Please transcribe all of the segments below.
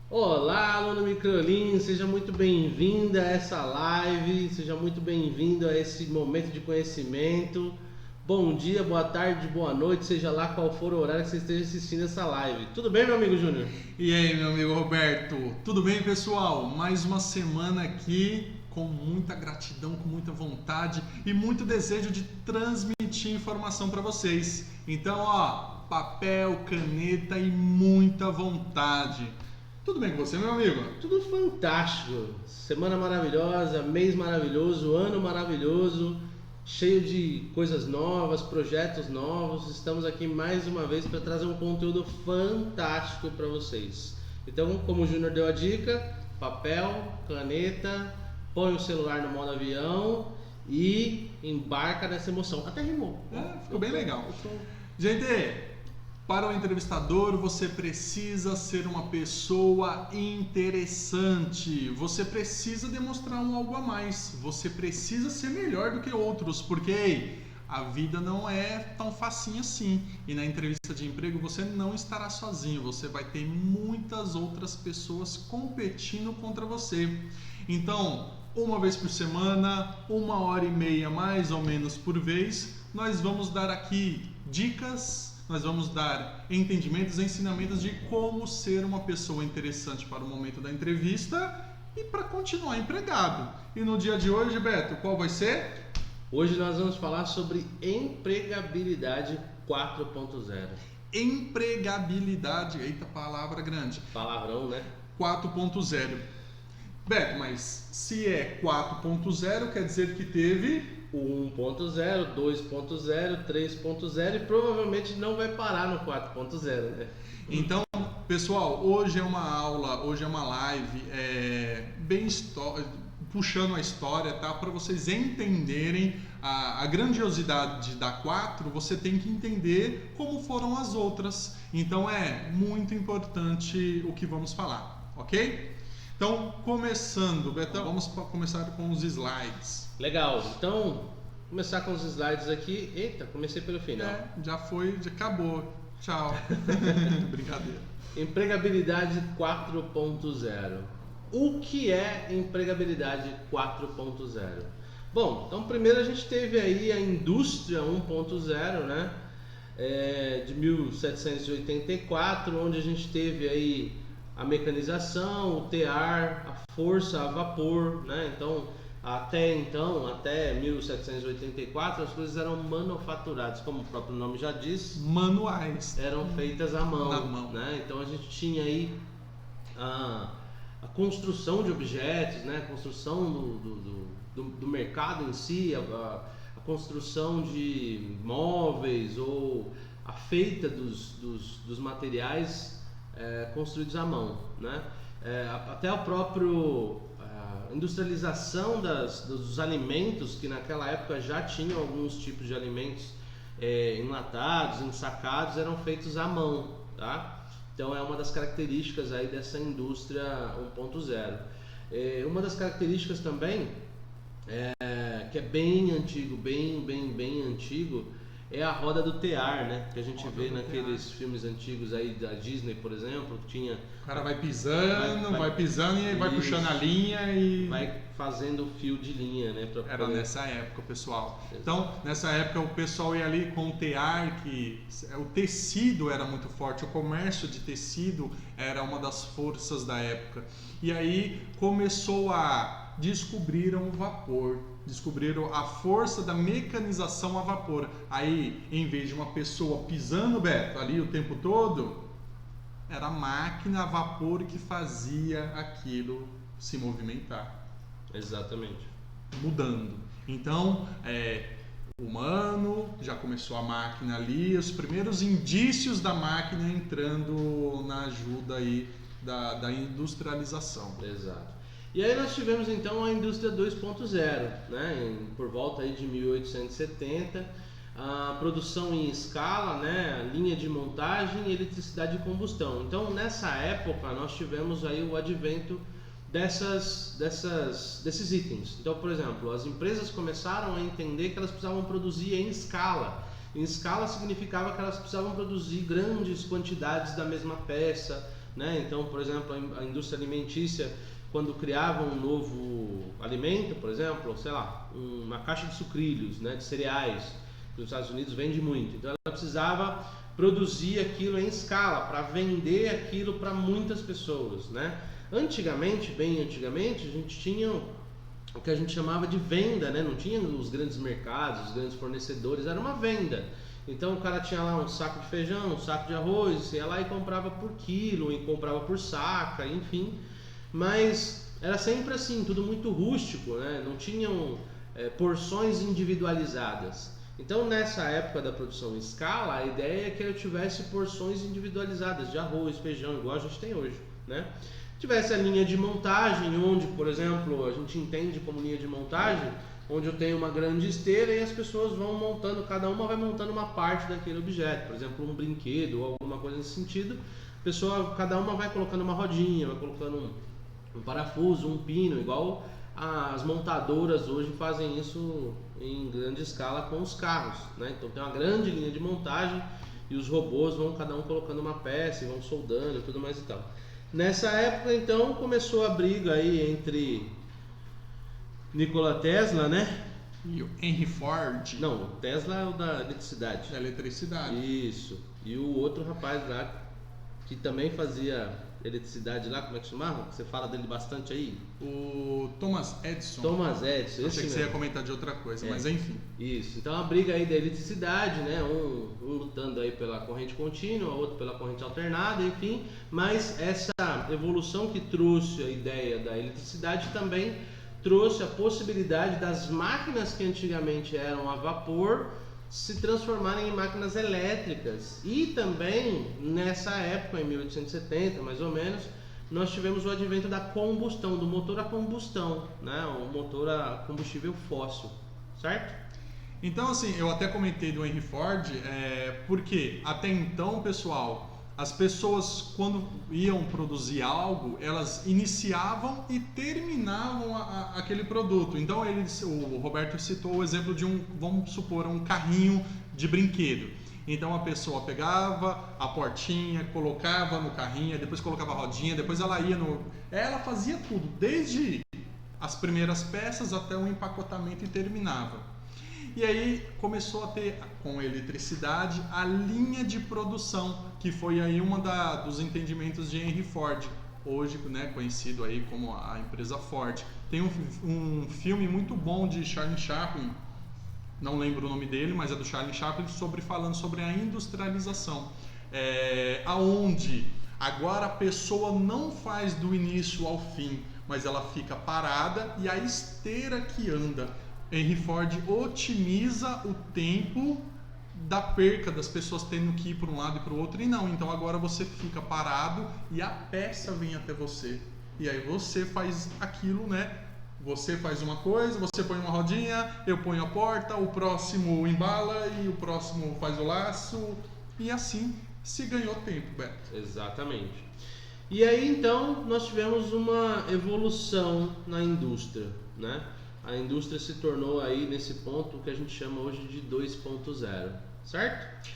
Olá, aluno Microlin, seja muito bem-vinda a essa live, seja muito bem-vindo a esse momento de conhecimento. Bom dia, boa tarde, boa noite, seja lá qual for o horário que você esteja assistindo essa live. Tudo bem, meu amigo Júnior? E aí, meu amigo Roberto? Tudo bem, pessoal? Mais uma semana aqui com muita gratidão, com muita vontade e muito desejo de transmitir informação para vocês. Então, papel, caneta e muita vontade. Tudo bem com você, meu amigo? Tudo fantástico. Semana maravilhosa, mês maravilhoso, ano maravilhoso, cheio de coisas novas, projetos novos. Estamos aqui mais uma vez para trazer um conteúdo fantástico para vocês. Então, como o Júnior deu a dica, papel, caneta, põe o celular no modo avião e embarca nessa emoção. Até rimou. Ficou bem legal. Gente, para o entrevistador, você precisa ser uma pessoa interessante. Você precisa demonstrar algo a mais. Você precisa ser melhor do que outros, porque a vida não é tão facinho assim. E na entrevista de emprego você não estará sozinho. Você vai ter muitas outras pessoas competindo contra você. Então, uma vez por semana, 1h30 mais ou menos por vez, nós vamos dar aqui dicas. Nós vamos dar entendimentos, ensinamentos de como ser uma pessoa interessante para o momento da entrevista e para continuar empregado. E no dia de hoje, Beto, qual vai ser? Hoje nós vamos falar sobre empregabilidade 4.0. Empregabilidade, eita palavra grande. Palavrão, né? 4.0. Beto, mas se é 4.0, quer dizer que teve 1.0, 2.0, 3.0 e provavelmente não vai parar no 4.0, né? Então, pessoal, hoje é uma aula, hoje é uma live puxando a história, tá? Para vocês entenderem a grandiosidade da 4, você tem que entender como foram as outras. Então é muito importante o que vamos falar, ok? Então, começando, Betão, vamos começar com os slides. Legal, então, começar com os slides aqui. Eita, comecei pelo final. Já acabou. Tchau. Brincadeira. Empregabilidade 4.0. O que é empregabilidade 4.0? Bom, então primeiro a gente teve aí a indústria 1.0, né? De 1784, onde a gente teve aí a mecanização, o tear, a força a vapor, né? Então, até 1784, as coisas eram manufaturadas, como o próprio nome já diz, manuais, eram feitas à mão, na mão, né? Então a gente tinha aí a construção de objetos, né? A construção do mercado em si, a construção de móveis ou a feita dos materiais construídos à mão, né? Até o próprio industrialização dos alimentos, que naquela época já tinham alguns tipos de alimentos enlatados, ensacados, eram feitos à mão, tá? Então é uma das características aí dessa indústria 1.0. Uma das características também que é bem antigo, bem antigo, é a roda do tear, né? Que a gente vê naqueles filmes antigos aí da Disney, por exemplo, que tinha... O cara vai pisando, vai pisando e vai puxando a linha e... vai fazendo o fio de linha, né? Era nessa época, pessoal. Então, nessa época o pessoal ia ali com o tear, que o tecido era muito forte, o comércio de tecido era uma das forças da época. E aí começou a descobriram o vapor, descobriram a força da mecanização a vapor. Aí, em vez de uma pessoa pisando, Beto, ali o tempo todo, era a máquina a vapor que fazia aquilo se movimentar. Exatamente. Mudando. Então, humano, já começou a máquina ali, os primeiros indícios da máquina entrando na ajuda aí da industrialização. Exato. E aí nós tivemos então a indústria 2.0, né? Por volta aí de 1870, a produção em escala, né? Linha de montagem e eletricidade de combustão. Então nessa época nós tivemos aí o advento desses itens. Então, por exemplo, as empresas começaram a entender que elas precisavam produzir em escala. Em escala significava que elas precisavam produzir grandes quantidades da mesma peça, né? Então, por exemplo, a indústria alimentícia, quando criava um novo alimento, por exemplo, sei lá, uma caixa de sucrilhos, né, de cereais, que nos Estados Unidos vende muito. Então ela precisava produzir aquilo em escala para vender aquilo para muitas pessoas, né? Antigamente, bem antigamente, a gente tinha o que a gente chamava de venda, né? Não tinha os grandes mercados, os grandes fornecedores, era uma venda. Então o cara tinha lá um saco de feijão, um saco de arroz, ia lá e comprava por quilo, e comprava por saca, enfim. Mas era sempre assim, tudo muito rústico, né? Não tinham porções individualizadas. Então nessa época da produção em escala, a ideia é que eu tivesse porções individualizadas de arroz, feijão, igual a gente tem hoje, né? Tivesse a linha de montagem, onde, por exemplo, a gente entende como linha de montagem, onde eu tenho uma grande esteira e as pessoas vão montando, cada uma vai montando uma parte daquele objeto, por exemplo, um brinquedo ou alguma coisa nesse sentido. Cada uma vai colocando uma rodinha, vai colocando um parafuso, um pino, igual as montadoras hoje fazem isso em grande escala com os carros, né? Então tem uma grande linha de montagem e os robôs vão cada um colocando uma peça e vão soldando e tudo mais e tal. Nessa época então começou a briga aí entre Nikola Tesla, né? E o Henry Ford. Não, o Tesla é o da eletricidade. Da eletricidade. Isso. E o outro rapaz lá que também fazia eletricidade lá, como é que chamava? Você fala dele bastante aí? O Thomas Edison. Thomas Edison. Eu achei que você ia comentar de outra coisa, mas enfim. Isso. Então a briga aí da eletricidade, né? Um lutando aí pela corrente contínua, outro pela corrente alternada, enfim. Mas essa evolução que trouxe a ideia da eletricidade também trouxe a possibilidade das máquinas que antigamente eram a vapor se transformarem em máquinas elétricas. E também nessa época, em 1870 mais ou menos, nós tivemos o advento da combustão, do motor a combustão, né? O motor a combustível fóssil, certo? Então assim, eu até comentei do Henry Ford, porque até então, pessoal, as pessoas quando iam produzir algo, elas iniciavam e terminavam aquele produto. Então o Roberto citou o exemplo de vamos supor, um carrinho de brinquedo. Então a pessoa pegava a portinha, colocava no carrinho, depois colocava a rodinha, depois ela ia Ela fazia tudo, desde as primeiras peças até o empacotamento e terminava. E aí começou a ter, com a eletricidade, a linha de produção, que foi aí dos entendimentos de Henry Ford, hoje, né, conhecido aí como a empresa Ford. Tem um filme muito bom de Charlie Chaplin, não lembro o nome dele, mas é do Charlie Chaplin, falando sobre a industrialização, aonde agora a pessoa não faz do início ao fim, mas ela fica parada e a esteira que anda. Henry Ford otimiza o tempo da perca das pessoas tendo que ir para um lado e para o outro, e não, então agora você fica parado e a peça vem até você, e aí você faz aquilo, né? Você faz uma coisa, você põe uma rodinha, eu ponho a porta, o próximo embala e o próximo faz o laço, e assim se ganhou tempo, Beto. Exatamente. E aí então nós tivemos uma evolução na indústria, né? A indústria se tornou aí nesse ponto que a gente chama hoje de 2.0, certo?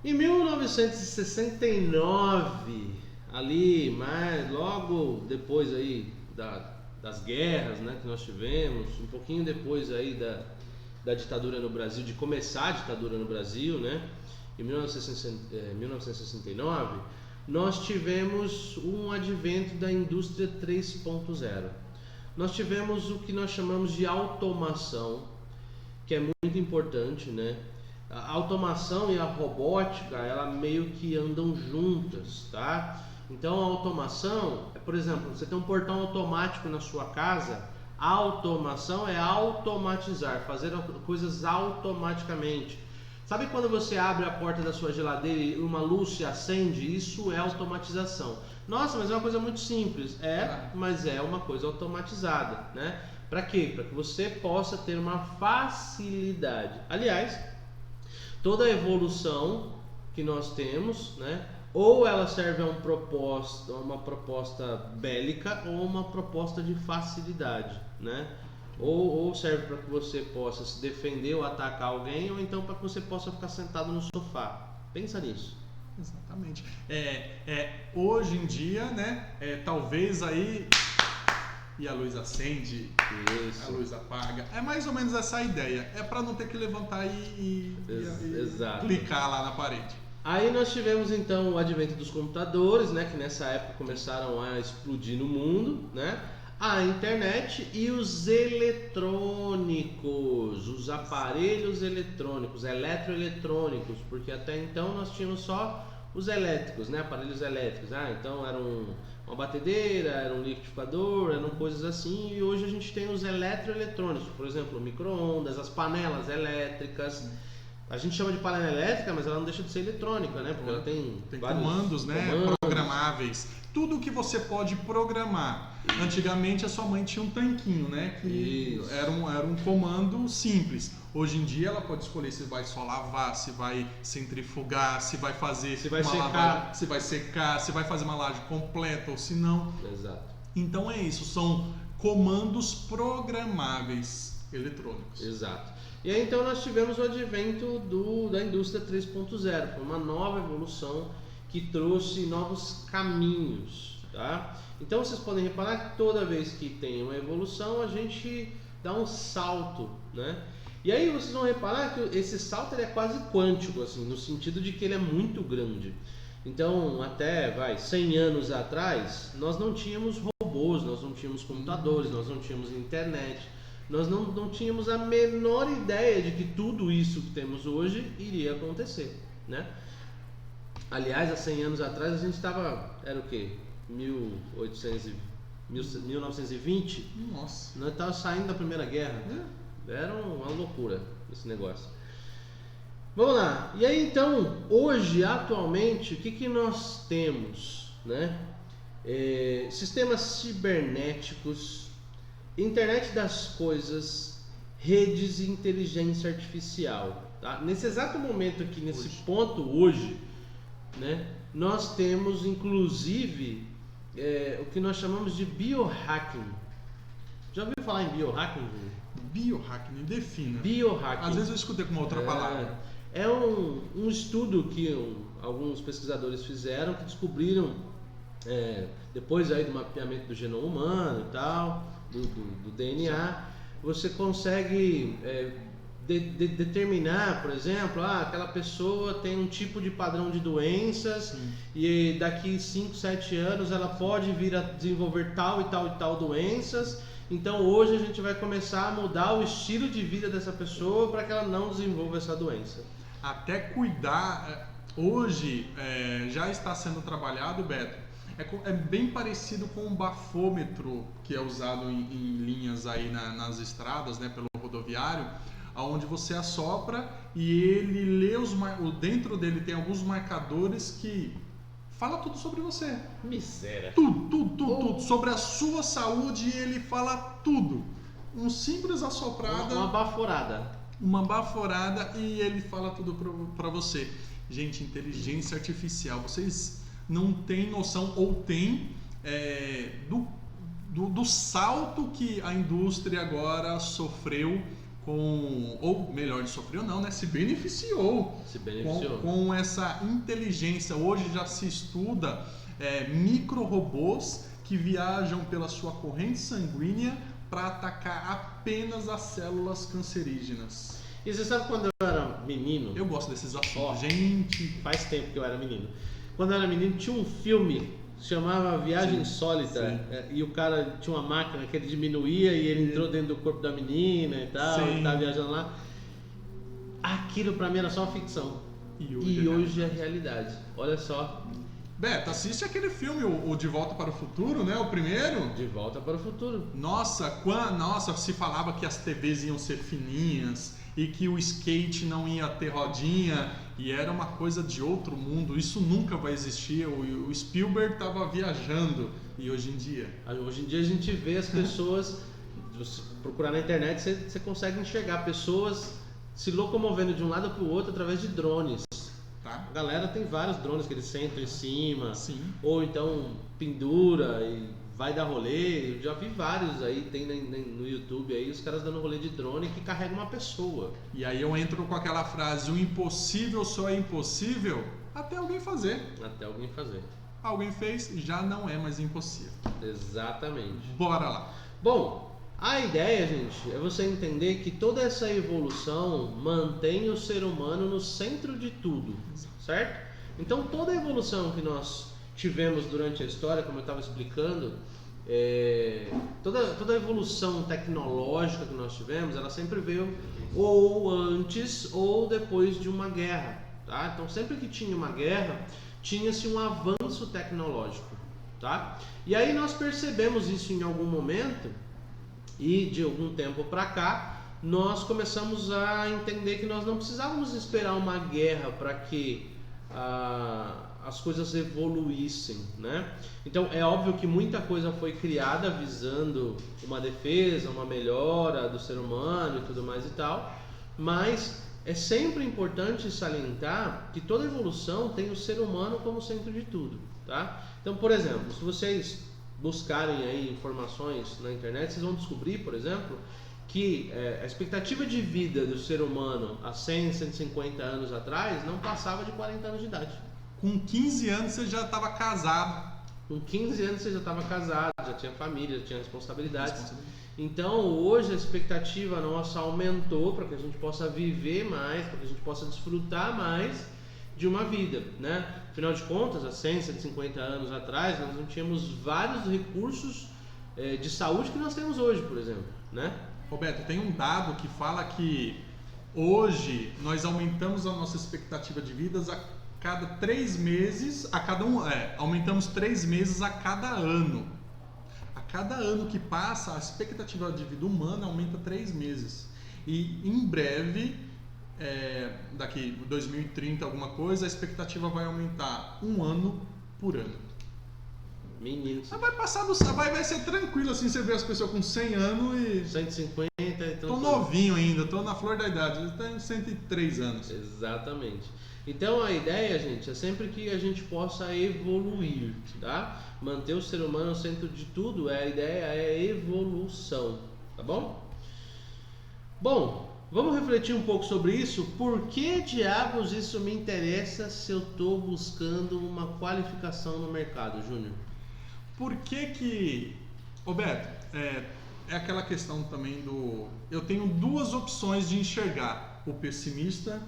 Em 1969, ali, mas logo depois aí das guerras, né, que nós tivemos, um pouquinho depois aí da ditadura no Brasil, de começar a ditadura no Brasil, né? Em 1969, nós tivemos um advento da indústria 3.0. Nós tivemos o que nós chamamos de automação, que é muito importante, né? A automação e a robótica, ela meio que andam juntas, tá? Então a automação, por exemplo, você tem um portão automático na sua casa, a automação é automatizar, fazer coisas automaticamente. Sabe quando você abre a porta da sua geladeira e uma luz se acende? Isso é automatização. Nossa, mas é uma coisa muito simples. Mas é uma coisa automatizada, né? Para quê? Para que você possa ter uma facilidade. Aliás, toda a evolução que nós temos, né? Ou ela serve a uma proposta bélica ou uma proposta de facilidade, né? Ou serve para que você possa se defender ou atacar alguém, ou então para que você possa ficar sentado no sofá. Pensa nisso. Exatamente. Hoje em dia, né, talvez aí e a luz acende, a luz apaga. É mais ou menos essa a ideia. É para não ter que levantar e clicar lá na parede. Aí nós tivemos então o advento dos computadores, né, que nessa época começaram a explodir no mundo, né? A internet e os eletrônicos, os aparelhos eletrônicos, eletroeletrônicos, porque até então nós tínhamos só os elétricos, né, aparelhos elétricos. Então era uma batedeira, era um liquidificador, eram coisas assim, e hoje a gente tem os eletroeletrônicos, por exemplo, micro-ondas, as panelas elétricas. A gente chama de panela elétrica, mas ela não deixa de ser eletrônica, né? Porque ela tem vários comandos, né? Programáveis. Tudo que você pode programar. Antigamente a sua mãe tinha um tanquinho, né? Que era um comando simples. Hoje em dia ela pode escolher se vai só lavar, se vai centrifugar, se vai fazer se vai uma secar. lavagem, se vai secar, se vai fazer uma lavagem completa ou se não. Exato. Então é isso, são comandos programáveis eletrônicos. Exato. E aí então nós tivemos o advento da indústria 3.0, foi uma nova evolução que trouxe novos caminhos, tá? Então vocês podem reparar que toda vez que tem uma evolução a gente dá um salto, né? E aí vocês vão reparar que esse salto ele é quase quântico, assim, no sentido de que ele é muito grande. Então até 100 anos atrás nós não tínhamos robôs, nós não tínhamos computadores, nós não tínhamos internet. Nós não tínhamos a menor ideia de que tudo isso que temos hoje iria acontecer, né? Aliás, há 100 anos atrás a gente estava, era o quê? 1920? Nossa. Nós estávamos saindo da Primeira Guerra. Era uma loucura esse negócio. Vamos lá. E aí então, hoje, atualmente, o que nós temos, né? Sistemas cibernéticos, internet das coisas, redes e inteligência artificial, tá? Nesse exato momento aqui, nesse ponto hoje, né, nós temos inclusive o que nós chamamos de biohacking. Já ouviu falar em biohacking? Biohacking, defina. Biohacking. Às vezes eu escutei com uma outra palavra. É um estudo que alguns pesquisadores fizeram, que descobriram depois aí do mapeamento do genoma humano e tal, do DNA, você consegue determinar, por exemplo, aquela pessoa tem um tipo de padrão de doenças. Sim. E daqui 5, 7 anos ela pode vir a desenvolver tal e tal e tal doenças. Então hoje a gente vai começar a mudar o estilo de vida dessa pessoa para que ela não desenvolva essa doença. Até cuidar, hoje já está sendo trabalhado, Beto. É bem parecido com o bafômetro que é usado em linhas aí nas estradas, né, pelo rodoviário, onde você assopra e ele lê dentro dele tem alguns marcadores que fala tudo sobre você. Miséria. Tudo. Sobre a sua saúde ele fala tudo. Um simples assoprada. Uma baforada e ele fala tudo para você. Gente, inteligência artificial, vocês não têm noção ou têm do salto que a indústria agora sofreu ou melhor, sofreu não, né? Se beneficiou. Com essa inteligência. Hoje já se estuda micro-robôs que viajam pela sua corrente sanguínea para atacar apenas as células cancerígenas. E você sabe quando eu era menino? Eu gosto desses assuntos. Gente, faz tempo que eu era menino. Quando eu era menino tinha um filme que chamava Viagem Insólita, e o cara tinha uma máquina que ele diminuía e ele entrou dentro do corpo da menina e tal, ele tava viajando lá. Aquilo pra mim era só ficção. E hoje é realidade. Olha só. Beto, assiste aquele filme, o De Volta para o Futuro, né? O primeiro. De Volta para o Futuro. Nossa, se falava que as TVs iam ser fininhas e que o skate não ia ter rodinha e era uma coisa de outro mundo. Isso nunca vai existir. O Spielberg estava viajando. E hoje em dia? Hoje em dia a gente vê as pessoas, se você procurar na internet, você consegue enxergar pessoas se locomovendo de um lado para o outro através de drones. Tá. A galera tem vários drones que eles sentam em cima. Sim. Ou então pendura e vai dar rolê. Eu já vi vários aí, tem no YouTube aí, os caras dando rolê de drone que carrega uma pessoa. E aí eu entro com aquela frase, o impossível só é impossível até alguém fazer. Até alguém fazer. Alguém fez, já não é mais impossível. Exatamente. Bora lá. Bom, a ideia, gente, é você entender que toda essa evolução mantém o ser humano no centro de tudo, certo? Então toda a evolução que nós tivemos durante a história, como eu estava explicando, toda a evolução tecnológica que nós tivemos, ela sempre veio ou antes ou depois de uma guerra, tá? Então sempre que tinha uma guerra, tinha-se um avanço tecnológico, tá? E aí nós percebemos isso em algum momento e de algum tempo para cá, nós começamos a entender que nós não precisávamos esperar uma guerra para que as coisas evoluíssem, né? Então é óbvio que muita coisa foi criada visando uma defesa, uma melhora do ser humano e tudo mais e tal, mas é sempre importante salientar que toda evolução tem o ser humano como centro de tudo, tá? Então, por exemplo, se vocês buscarem aí informações na internet, vocês vão descobrir, por exemplo, que a expectativa de vida do ser humano há 100, 150 anos atrás não passava de 40 anos de idade. Com 15 anos você já estava casado. Com 15 anos você já estava casado, já tinha família, já tinha responsabilidades. Então hoje a expectativa nossa aumentou para que a gente possa viver mais, para que a gente possa desfrutar mais de uma vida, né? Afinal de contas, há 100, 150 anos atrás, nós não tínhamos vários recursos de saúde que nós temos hoje, por exemplo, né? Roberto, tem um dado que fala que hoje nós aumentamos a nossa expectativa de vida a cada 3 meses, aumentamos 3 meses a cada ano. A cada ano que passa, a expectativa de vida humana aumenta 3 meses. E em breve, daqui 2030 alguma coisa, a expectativa vai aumentar 1 ano por ano. Menino. Vai passar vai ser tranquilo assim, você vê as pessoas com 100 anos e... 150, então... Tô novinho ainda, tô na flor da idade, eu tenho 103 anos. Exatamente. Então a ideia, gente, é sempre que a gente possa evoluir, tá? Manter o ser humano no centro de tudo, a ideia é evolução, tá bom? Bom, vamos refletir um pouco sobre isso. Por que diabos isso me interessa se eu estou buscando uma qualificação no mercado, Júnior? Por que Roberto, é aquela questão também do... Eu tenho 2 opções de enxergar, o pessimista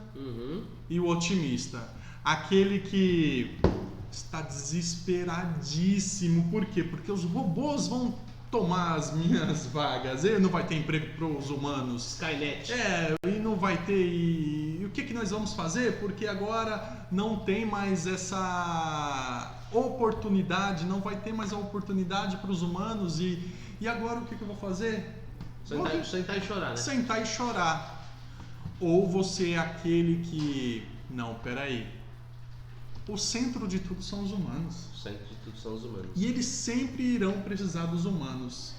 e o otimista. Aquele que está desesperadíssimo. Por quê? Porque os robôs vão tomar as minhas vagas, ele não vai ter emprego para os humanos. Skynet. E não vai ter... E o que nós vamos fazer? Porque agora não tem mais essa oportunidade, não vai ter mais a oportunidade para os humanos e agora o que eu vou fazer? Sentar e chorar, né? Sentar e chorar. Ou você é aquele que... Não, peraí. O centro de tudo são os humanos. O centro de tudo são os humanos. E eles sempre irão precisar dos humanos.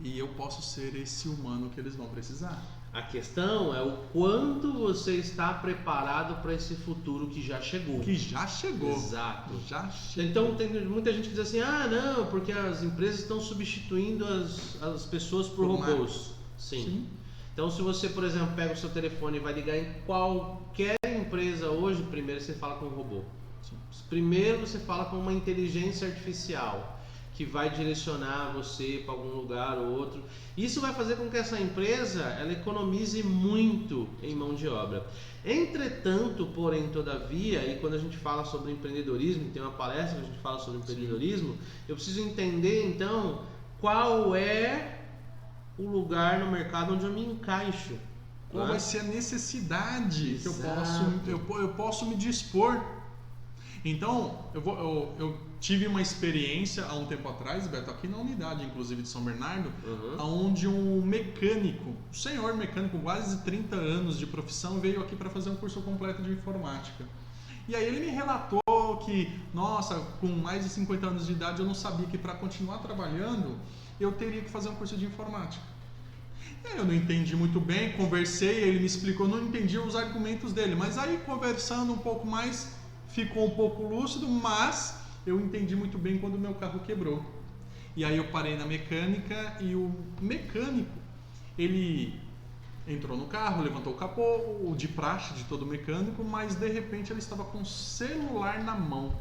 E eu posso ser esse humano que eles vão precisar. A questão é o quanto você está preparado para esse futuro que já chegou. Que já chegou. Exato. Já chegou. Então tem muita gente que diz assim, não, porque as empresas estão substituindo as pessoas por robôs. Sim. Então se você, por exemplo, pega o seu telefone e vai ligar em qualquer empresa hoje, primeiro você fala com um robô. Sim. Primeiro você fala com uma inteligência artificial que vai direcionar você para algum lugar ou outro. Isso vai fazer com que essa empresa ela economize muito em mão de obra. Entretanto, porém, todavia, e quando a gente fala sobre empreendedorismo, tem uma palestra que a gente fala sobre empreendedorismo, eu preciso entender então qual é o lugar no mercado onde eu me encaixo. Qual vai ser a necessidade que eu posso me dispor. Então, eu tive uma experiência há um tempo atrás, Beto, aqui na unidade, inclusive de São Bernardo, onde um senhor mecânico, quase 30 anos de profissão, veio aqui para fazer um curso completo de informática. E aí ele me relatou que, nossa, com mais de 50 anos de idade, eu não sabia que para continuar trabalhando, eu teria que fazer um curso de informática. Eu não entendi muito bem, conversei, ele me explicou, não entendi os argumentos dele, mas aí conversando um pouco mais, ficou um pouco lúcido, mas eu entendi muito bem quando o meu carro quebrou. E aí eu parei na mecânica e o mecânico, ele Entrou no carro, levantou o capô, o de praxe de todo mecânico, mas de repente ele estava com o celular na mão.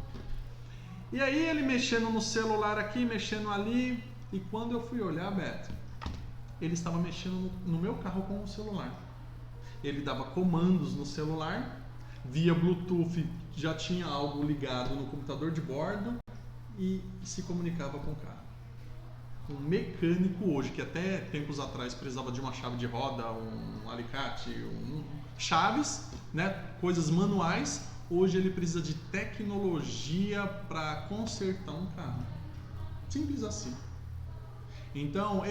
E aí ele mexendo no celular aqui, mexendo ali, e quando eu fui olhar, Beto, ele estava mexendo no meu carro com o celular. Ele dava comandos no celular, via Bluetooth, já tinha algo ligado no computador de bordo e se comunicava com o carro. Um mecânico hoje, que até tempos atrás precisava de uma chave de roda, um alicate, chaves, né, coisas manuais, hoje ele precisa de tecnologia para consertar um carro. Simples assim. Então,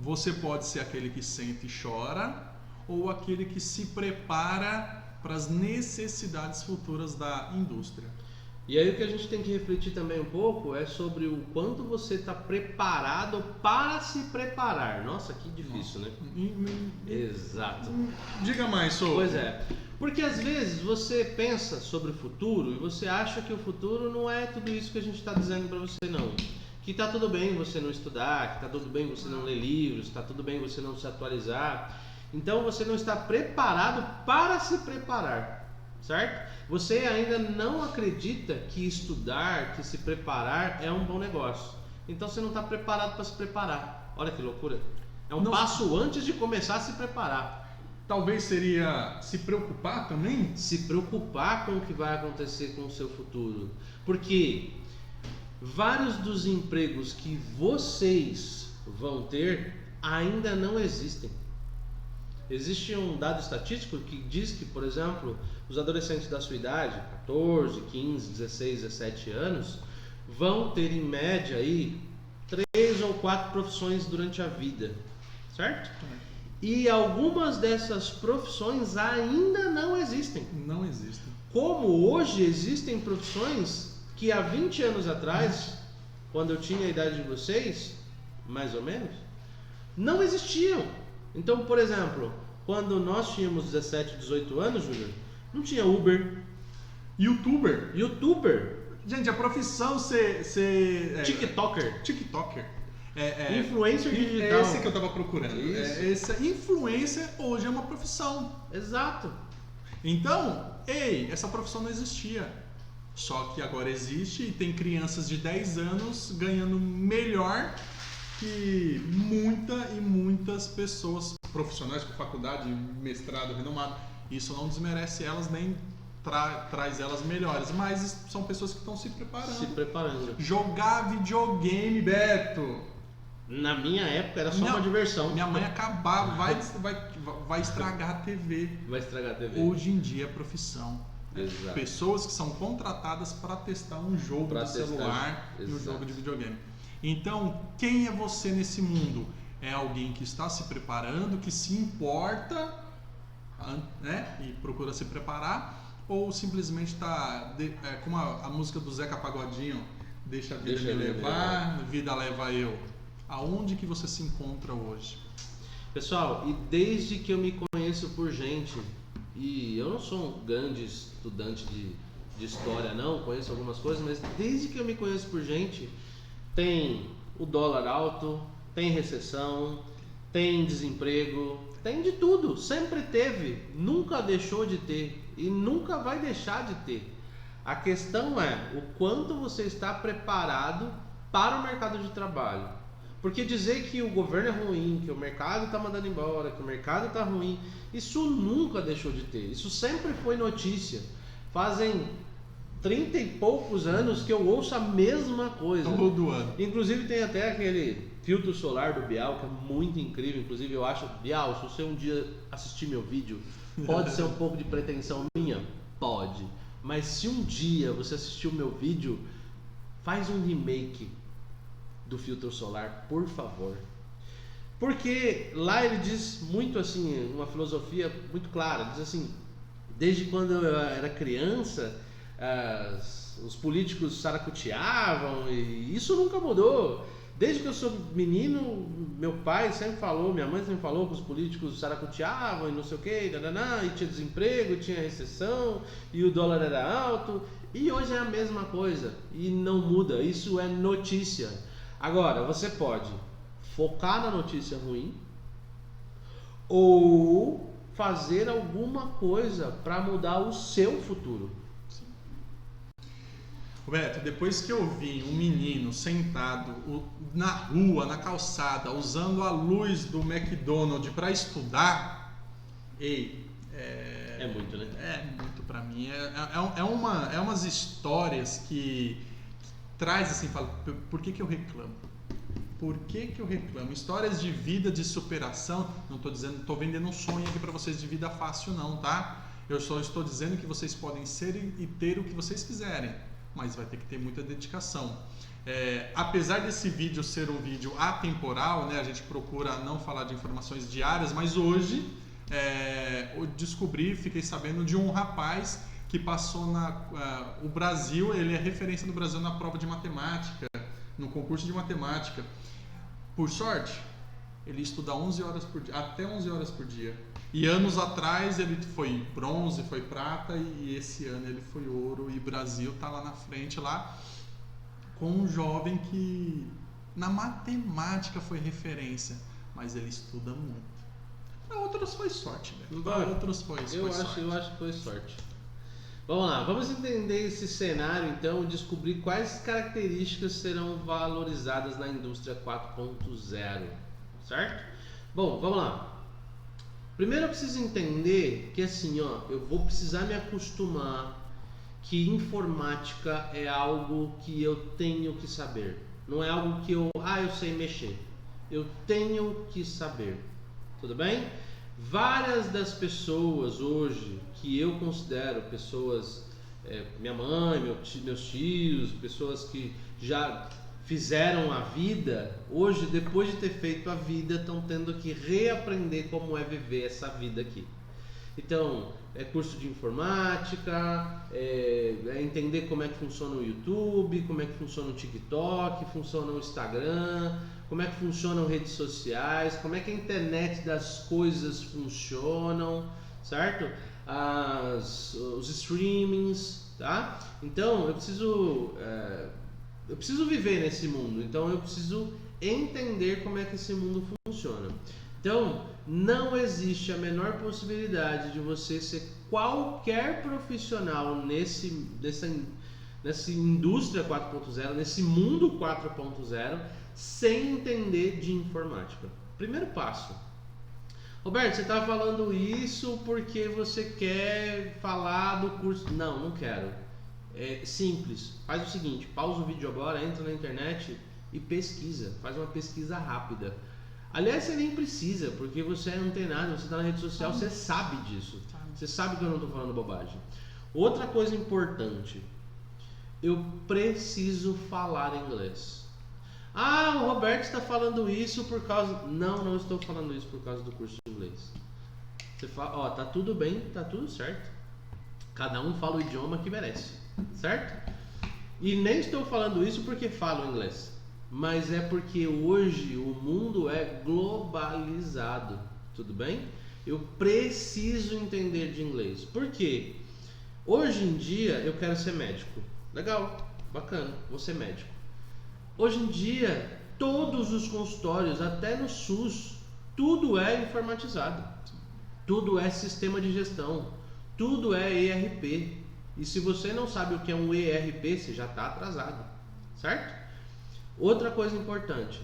você pode ser aquele que sente e chora ou aquele que se prepara para as necessidades futuras da indústria. E aí o que a gente tem que refletir também um pouco é sobre o quanto você está preparado para se preparar. Nossa, que difícil, né? Exato. Diga mais sobre. Pois é. Porque às vezes você pensa sobre o futuro e você acha que o futuro não é tudo isso que a gente está dizendo para você, não. Que tá tudo bem você não estudar, que tá tudo bem você não ler livros, tá tudo bem você não se atualizar. Então você não está preparado para se preparar, certo? Você ainda não acredita que estudar, que se preparar é um bom negócio. Então você não está preparado para se preparar. Olha que loucura. É um passo antes de começar a se preparar. Talvez seria se preocupar também? Se preocupar com o que vai acontecer com o seu futuro. Porque vários dos empregos que vocês vão ter ainda não existem. Existe um dado estatístico que diz que, por exemplo, os adolescentes da sua idade, 14, 15, 16, 17 anos, vão ter em média aí 3 ou 4 profissões durante a vida, certo? E algumas dessas profissões ainda não existem. Não existem. Como hoje existem profissões que há 20 anos atrás, quando eu tinha a idade de vocês, mais ou menos, não existiam. Então, por exemplo, quando nós tínhamos 17, 18 anos, Júnior, não tinha Uber, YouTuber. Gente, a profissão TikToker. Influencer digital. É esse que eu estava procurando. Influencer hoje é uma profissão. Exato. Então, essa profissão não existia. Só que agora existe e tem crianças de 10 anos ganhando melhor que muitas pessoas profissionais com faculdade, mestrado, renomado. Isso não desmerece elas nem traz elas melhores, mas são pessoas que estão se preparando. Jogar videogame, Beto. Na minha época era só uma diversão. Minha mãe acabava, vai estragar a TV. Vai estragar a TV. Hoje em dia é profissão. Exato. Pessoas que são contratadas para testar um jogo de celular e um jogo de videogame. Então, quem é você nesse mundo? É alguém que está se preparando, que se importa, né, e procura se preparar, ou simplesmente está, como a música do Zeca Pagodinho, deixa a vida me levar, vida leva eu. Aonde que você se encontra hoje? Pessoal, e desde que eu me conheço por gente, e eu não sou um grande estudante de história não, conheço algumas coisas, mas desde que eu me conheço por gente, tem o dólar alto, tem recessão, tem desemprego, tem de tudo, sempre teve, nunca deixou de ter e nunca vai deixar de ter. A questão é o quanto você está preparado para o mercado de trabalho. Porque dizer que o governo é ruim, que o mercado está mandando embora, que o mercado está ruim, isso nunca deixou de ter, isso sempre foi notícia. Fazem 30 e poucos anos que eu ouço a mesma coisa. Todo ano. Inclusive tem até aquele filtro solar do Bial, que é muito incrível. Inclusive eu acho, Bial, se você um dia assistir meu vídeo, pode ser um pouco de pretensão minha? Pode. Mas se um dia você assistir o meu vídeo, faz um remake do filtro solar, por favor. Porque lá ele diz muito assim, uma filosofia muito clara, diz assim, desde quando eu era criança, os políticos saracoteavam e isso nunca mudou. Desde que eu sou menino, meu pai sempre falou, minha mãe sempre falou que os políticos saracoteavam e não sei o que, e tinha desemprego, tinha recessão e o dólar era alto. E hoje é a mesma coisa e não muda, isso é notícia. Agora, você pode focar na notícia ruim ou fazer alguma coisa para mudar o seu futuro. Roberto, depois que eu vi um menino sentado na rua, na calçada, usando a luz do McDonald's para estudar, é muito, né? É muito para mim. É umas histórias que traz assim, fala, por que eu reclamo? Por que eu reclamo? Histórias de vida, de superação. Não estou vendendo um sonho aqui para vocês de vida fácil não, tá? Eu só estou dizendo que vocês podem ser e ter o que vocês quiserem, mas vai ter que ter muita dedicação. Apesar desse vídeo ser um vídeo atemporal, né, a gente procura não falar de informações diárias, mas hoje eu descobri, fiquei sabendo de um rapaz que passou o Brasil, ele é referência no Brasil na prova de matemática, no concurso de matemática. Por sorte, ele estuda 11 horas por dia, até 11 horas por dia. E anos atrás ele foi bronze, foi prata e esse ano ele foi ouro, e o Brasil está lá na frente lá com um jovem que na matemática foi referência, mas ele estuda muito. Para outros foi sorte, né? Para outros foi sorte. Eu acho que foi sorte. Vamos lá, vamos entender esse cenário então e descobrir quais características serão valorizadas na indústria 4.0, certo? Bom, vamos lá. Primeiro eu preciso entender que assim, eu vou precisar me acostumar que informática é algo que eu tenho que saber. Não é algo que eu sei mexer. Eu tenho que saber. Tudo bem? Várias das pessoas hoje que eu considero pessoas, minha mãe, meus tios, pessoas que já fizeram a vida, hoje depois de ter feito a vida estão tendo que reaprender como é viver essa vida aqui. Então, é curso de informática, é entender como é que funciona o YouTube, como é que funciona o TikTok, funciona o Instagram, como é que funcionam redes sociais, como é que a internet das coisas funcionam, certo? Os streamings, tá? Então, eu preciso viver nesse mundo, então eu preciso entender como é que esse mundo funciona. Então, não existe a menor possibilidade de você ser qualquer profissional nessa indústria 4.0, nesse mundo 4.0, sem entender de informática. Primeiro passo. Roberto, você está falando isso porque você quer falar do curso? Não quero. É simples. Faz o seguinte, pausa o vídeo agora, entra na internet e pesquisa. Faz uma pesquisa rápida. Aliás, você nem precisa, porque você é antenado, você está na rede social, você sabe disso. Você sabe que eu não estou falando bobagem. Outra coisa importante, eu preciso falar inglês. O Roberto está falando isso por causa... Não estou falando isso por causa do curso de inglês. Você fala, tá tudo bem, tá tudo certo. Cada um fala o idioma que merece, certo? E nem estou falando isso porque falo inglês. Mas é porque hoje o mundo é globalizado, tudo bem? Eu preciso entender de inglês. Por quê? Hoje em dia eu quero ser médico. Legal, bacana, vou ser médico. Hoje em dia, todos os consultórios, até no SUS, tudo é informatizado. Tudo é sistema de gestão. Tudo é ERP. E se você não sabe o que é um ERP, você já está atrasado, certo? Outra coisa importante,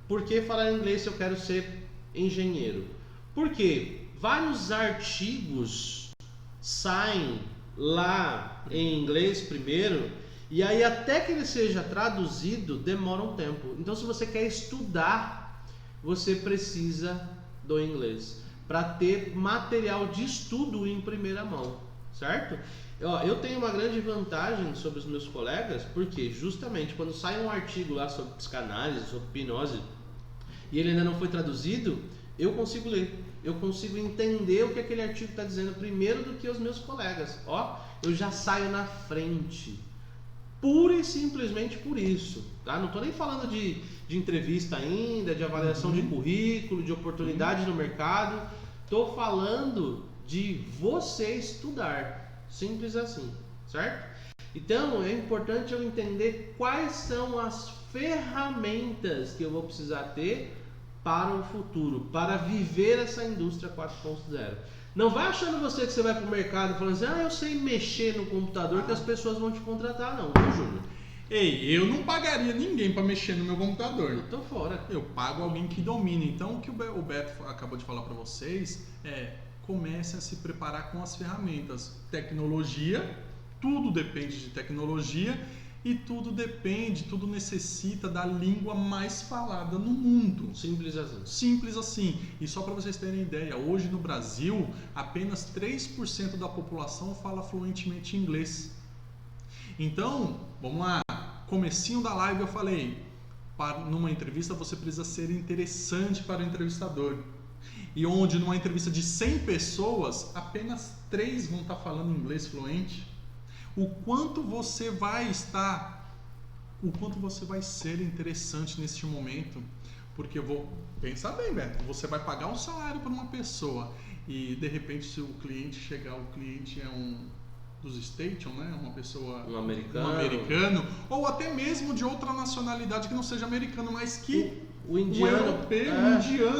por que falar inglês se eu quero ser engenheiro? Porque vários artigos saem lá em inglês primeiro, e aí até que ele seja traduzido demora um tempo. Então se você quer estudar, você precisa do inglês, para ter material de estudo em primeira mão, certo? Eu tenho uma grande vantagem sobre os meus colegas, porque justamente quando sai um artigo lá sobre psicanálise, sobre hipnose, e ele ainda não foi traduzido, eu consigo ler, eu consigo entender o que aquele artigo está dizendo primeiro do que os meus colegas. Eu já saio na frente, pura e simplesmente por isso, tá? Não estou nem falando de entrevista ainda, de avaliação de currículo, de oportunidade no mercado, estou falando de você estudar. Simples assim, certo? Então é importante eu entender quais são as ferramentas que eu vou precisar ter para o futuro, para viver essa indústria 4.0. Não vai achando você que você vai pro mercado falando assim, eu sei mexer no computador que as pessoas vão te contratar, não, viu, Júnior? Ei, eu não pagaria ninguém para mexer no meu computador. Eu tô fora. Eu pago alguém que domine. Então, o que o Beto acabou de falar para vocês comece a se preparar com as ferramentas. Tecnologia, tudo depende de tecnologia e tudo necessita da língua mais falada no mundo. Simples assim. Simples assim. E só para vocês terem ideia, hoje no Brasil, apenas 3% da população fala fluentemente inglês. Então, vamos lá. Comecinho da live eu falei, numa entrevista você precisa ser interessante para o entrevistador. E onde numa entrevista de 100 pessoas, apenas 3 vão estar falando inglês fluente. O quanto você vai ser interessante neste momento. Porque pensa bem, Beto, você vai pagar um salário para uma pessoa e de repente se o cliente é dos Stations, né? Uma pessoa, um americano, ou até mesmo de outra nacionalidade que não seja americano, mas que o indiano, europeu,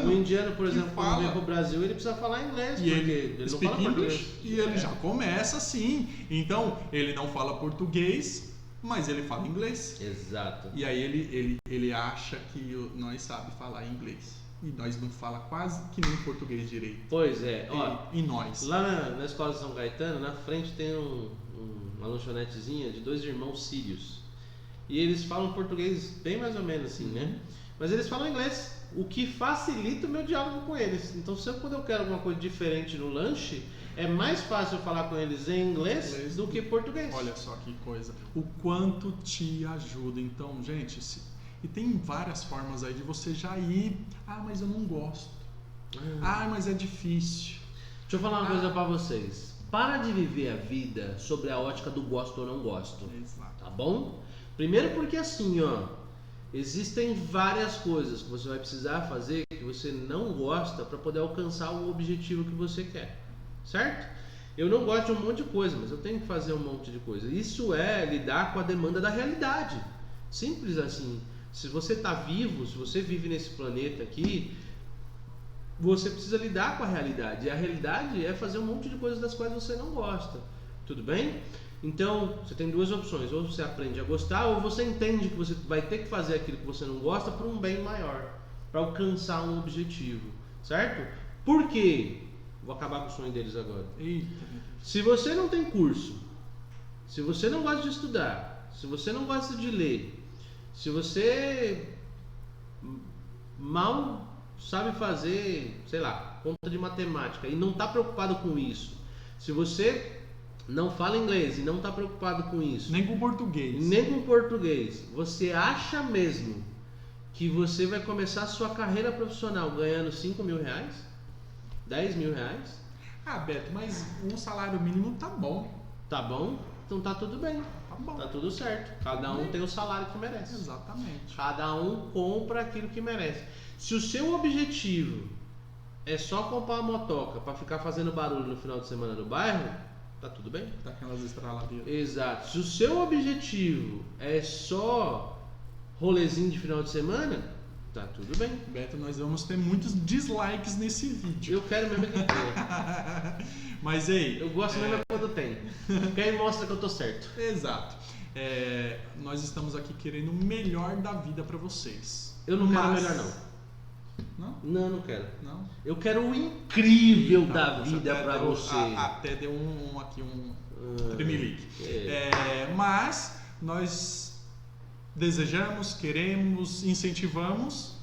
o indiano, por exemplo, quando vem para o Brasil, ele precisa falar inglês, e porque ele não fala português. E ele já começa assim. Então, ele não fala português, mas ele fala inglês. Exato. E aí ele acha que nós sabemos falar inglês. E nós não fala quase que nem português direito. Pois é. E nós? Lá na escola de São Caetano, na frente tem uma lanchonetezinha de 2 irmãos sírios. E eles falam português bem mais ou menos assim, né? Mas eles falam inglês, o que facilita o meu diálogo com eles. Então, quando eu quero alguma coisa diferente no lanche, é mais fácil eu falar com eles em inglês do que português. Olha só que coisa. O quanto te ajuda. Então, gente, e tem várias formas aí de você já ir. Mas eu não gosto. Mas é difícil. Deixa eu falar uma coisa pra vocês. Para de viver a vida sobre a ótica do gosto ou não gosto. Exato. Tá bom? Primeiro porque assim, existem várias coisas que você vai precisar fazer que você não gosta para poder alcançar o objetivo que você quer. Certo? Eu não gosto de um monte de coisa, mas eu tenho que fazer um monte de coisa. Isso é lidar com a demanda da realidade. Simples assim. Se você está vivo, se você vive nesse planeta aqui, você precisa lidar com a realidade. E a realidade é fazer um monte de coisas das quais você não gosta. Tudo bem? Então, você tem 2 opções. Ou você aprende a gostar, ou você entende que você vai ter que fazer aquilo que você não gosta por um bem maior, para alcançar um objetivo. Certo? Por quê? Vou acabar com o sonho deles agora. Eita. Se você não tem curso, se você não gosta de estudar, se você não gosta de ler, se você mal sabe fazer, sei lá, conta de matemática e não está preocupado com isso, se você não fala inglês e não está preocupado com isso, nem com português, você acha mesmo que você vai começar a sua carreira profissional ganhando 5 mil reais? 10 mil reais? Beto, mas um salário mínimo tá bom. Tá bom? Então tá tudo bem. Tá bom. Tá tudo certo. Cada um tem o salário que merece. Exatamente. Cada um compra aquilo que merece. Se o seu objetivo é só comprar uma motoca para ficar fazendo barulho no final de semana no bairro, tá tudo bem. Tá aquelas estraladeiras. Exato. Se o seu objetivo é só rolezinho de final de semana, tá tudo bem. Beto, nós vamos ter muitos dislikes nesse vídeo. Eu quero mesmo que tenha. Mas ei, eu gosto mesmo quando tem. Porque aí mostra que eu tô certo. Exato. Nós estamos aqui querendo o melhor da vida pra vocês. Eu não quero o melhor não. Não quero. Não. Eu quero o incrível da vida pra você. Até deu um tremelique. Mas nós desejamos, queremos, incentivamos,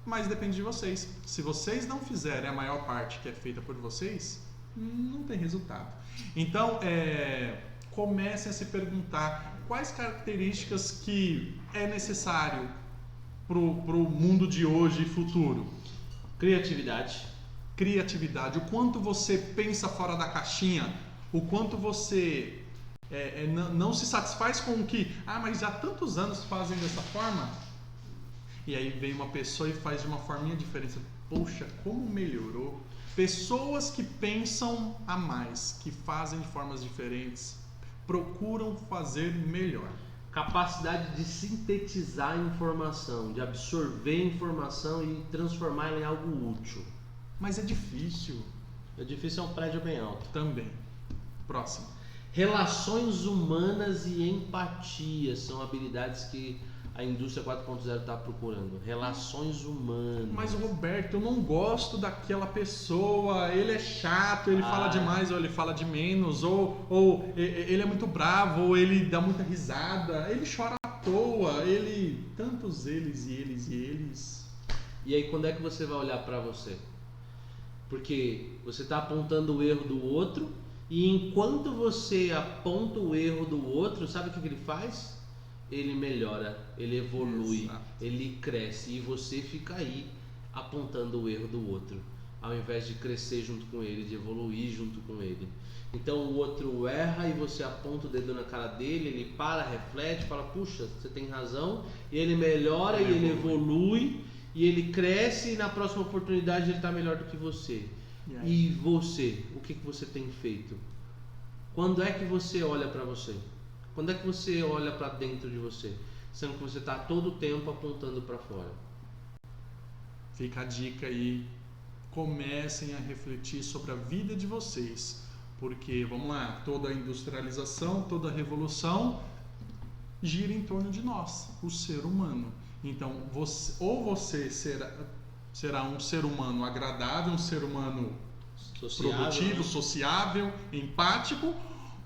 mas depende de vocês. Se vocês não fizerem a maior parte que é feita por vocês, não tem resultado. Então, comecem a se perguntar quais características que é necessário pro mundo de hoje e futuro. Criatividade, o quanto você pensa fora da caixinha, o quanto você não se satisfaz com o que, mas há tantos anos fazem dessa forma, e aí vem uma pessoa e faz de uma forminha diferente. Poxa, como melhorou. Pessoas que pensam a mais, que fazem de formas diferentes, procuram fazer melhor. capacidade de sintetizar informação, de absorver informação e transformar ela em algo útil. Mas é difícil. É difícil, é um prédio bem alto. Também. Próximo. Relações humanas e empatia são habilidades que a indústria 4.0 está procurando. Relações humanas. Mas, Roberto, eu não gosto daquela pessoa, ele é chato, ele fala demais ou ele fala de menos, ou ele é muito bravo, ou ele dá muita risada, ele chora à toa, ele... Tantos eles e eles e eles... E aí, quando é que você vai olhar para você? Porque você está apontando o erro do outro, e enquanto você aponta o erro do outro, sabe o que ele faz? Ele melhora, ele evolui, Exato. Ele cresce, e você fica aí apontando o erro do outro, ao invés de crescer junto com ele, de evoluir junto com ele. Então o outro erra e você aponta o dedo na cara dele, ele para, reflete, fala, puxa, você tem razão, e ele melhora, e ele evolui, e ele cresce, e na próxima oportunidade ele está melhor do que você. E você, o que você tem feito? Quando é que você olha para você? Quando é que você olha para dentro de você? Sendo que você está todo o tempo apontando para fora. Fica a dica aí. Comecem a refletir sobre a vida de vocês. Porque, vamos lá, toda a industrialização, toda a revolução gira em torno de nós, o ser humano. Então, você será um ser humano agradável, um ser humano produtivo, sociável, empático,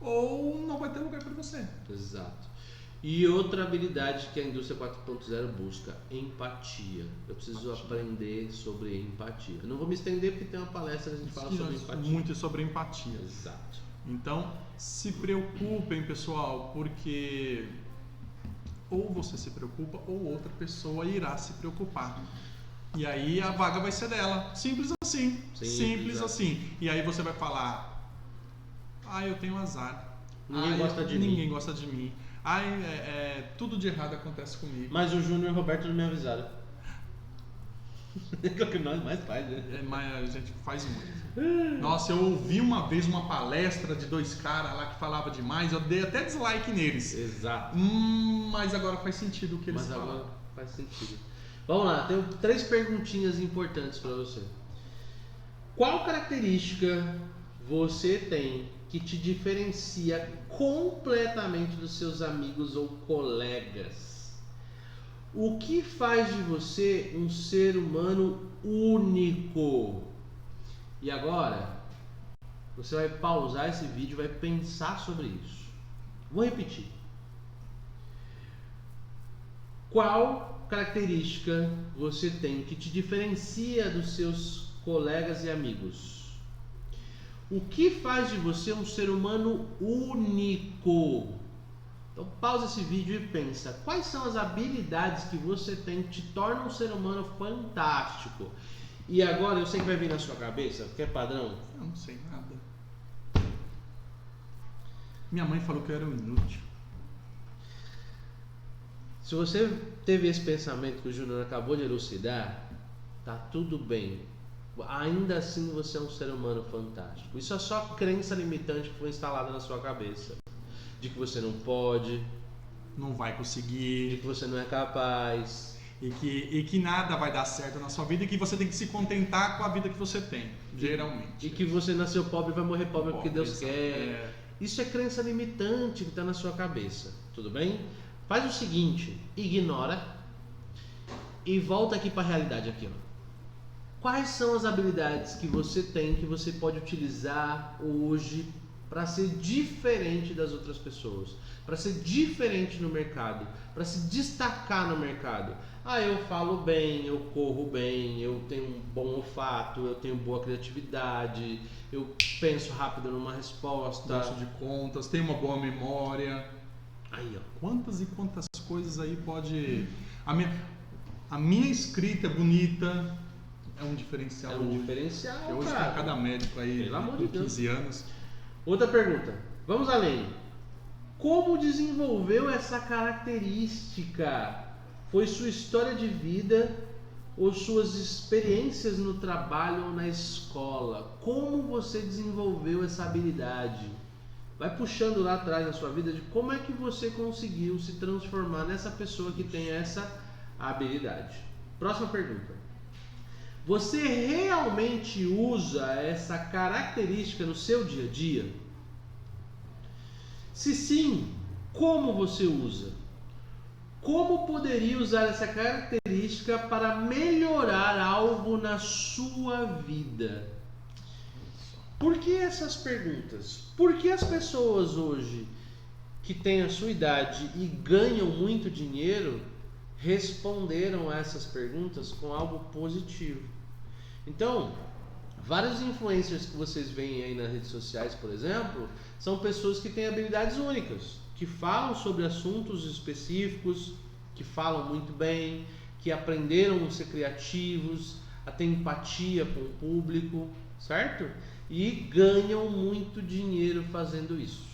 ou não vai ter lugar para você. Exato. E outra habilidade que a indústria 4.0 busca, empatia. Eu preciso aprender sobre empatia. Eu não vou me estender porque tem uma palestra que a gente fala sobre empatia. Muito sobre empatia. Exato. Então, se preocupem, pessoal, porque ou você se preocupa ou outra pessoa irá se preocupar. E aí a vaga vai ser dela. Simples assim. Simples assim. E aí você vai falar... eu tenho azar. Ninguém gosta de mim. Tudo de errado acontece comigo. Mas o Júnior e o Roberto não me avisaram. É o que nós mais faz, né? Mas a gente faz muito. Nossa, eu ouvi uma vez uma palestra de 2 caras lá que falava demais. Eu dei até dislike neles. Exato. Mas agora faz sentido o que eles falam. Agora faz sentido. Vamos lá, tenho 3 perguntinhas importantes para você. Qual característica você tem que te diferencia completamente dos seus amigos ou colegas? O que faz de você um ser humano único? E agora, você vai pausar esse vídeo e vai pensar sobre isso. Vou repetir. Qual característica você tem que te diferencia dos seus colegas e amigos? O que faz de você um ser humano único? Então pausa esse vídeo e pensa, quais são as habilidades que você tem que te tornam um ser humano fantástico? E agora eu sei que vai vir na sua cabeça, que é padrão? Eu não sei nada. Minha mãe falou que eu era um inútil. Se você teve esse pensamento que o Júnior acabou de elucidar, tá tudo bem. Ainda assim você é um ser humano fantástico. Isso é só crença limitante que foi instalada na sua cabeça. De que você não pode, não vai de conseguir, que você não é capaz. E que nada vai dar certo na sua vida e que você tem que se contentar com a vida que você tem, geralmente. E que você nasceu pobre e vai morrer pobre porque Deus exato. quer. Isso é crença limitante que está na sua cabeça. Tudo bem? Faz o seguinte, ignora e volta aqui para a realidade aqui, ó. Quais são as habilidades que você tem que você pode utilizar hoje para ser diferente das outras pessoas, para ser diferente no mercado, para se destacar no mercado? Eu falo bem, eu corro bem, eu tenho um bom olfato, eu tenho boa criatividade, eu penso rápido numa resposta. Gosto de contas, tenho uma boa memória. Aí, ó. Quantas e quantas coisas aí pode... A minha escrita é bonita, é um diferencial. É um diferencial, eu hoje cara. Tem cada médico aí com 15 anos. Outra pergunta. Vamos além. Como desenvolveu essa característica? Foi sua história de vida ou suas experiências no trabalho ou na escola? Como você desenvolveu essa habilidade? Vai puxando lá atrás na sua vida de como é que você conseguiu se transformar nessa pessoa que tem essa habilidade. Próxima pergunta. Você realmente usa essa característica no seu dia a dia? Se sim, como você usa? Como poderia usar essa característica para melhorar algo na sua vida? Por que essas perguntas? Por que as pessoas hoje que têm a sua idade e ganham muito dinheiro responderam a essas perguntas com algo positivo? Então, vários influencers que vocês veem aí nas redes sociais, por exemplo, são pessoas que têm habilidades únicas, que falam sobre assuntos específicos, que falam muito bem, que aprenderam a ser criativos, a ter empatia com o público, certo? E ganham muito dinheiro fazendo isso.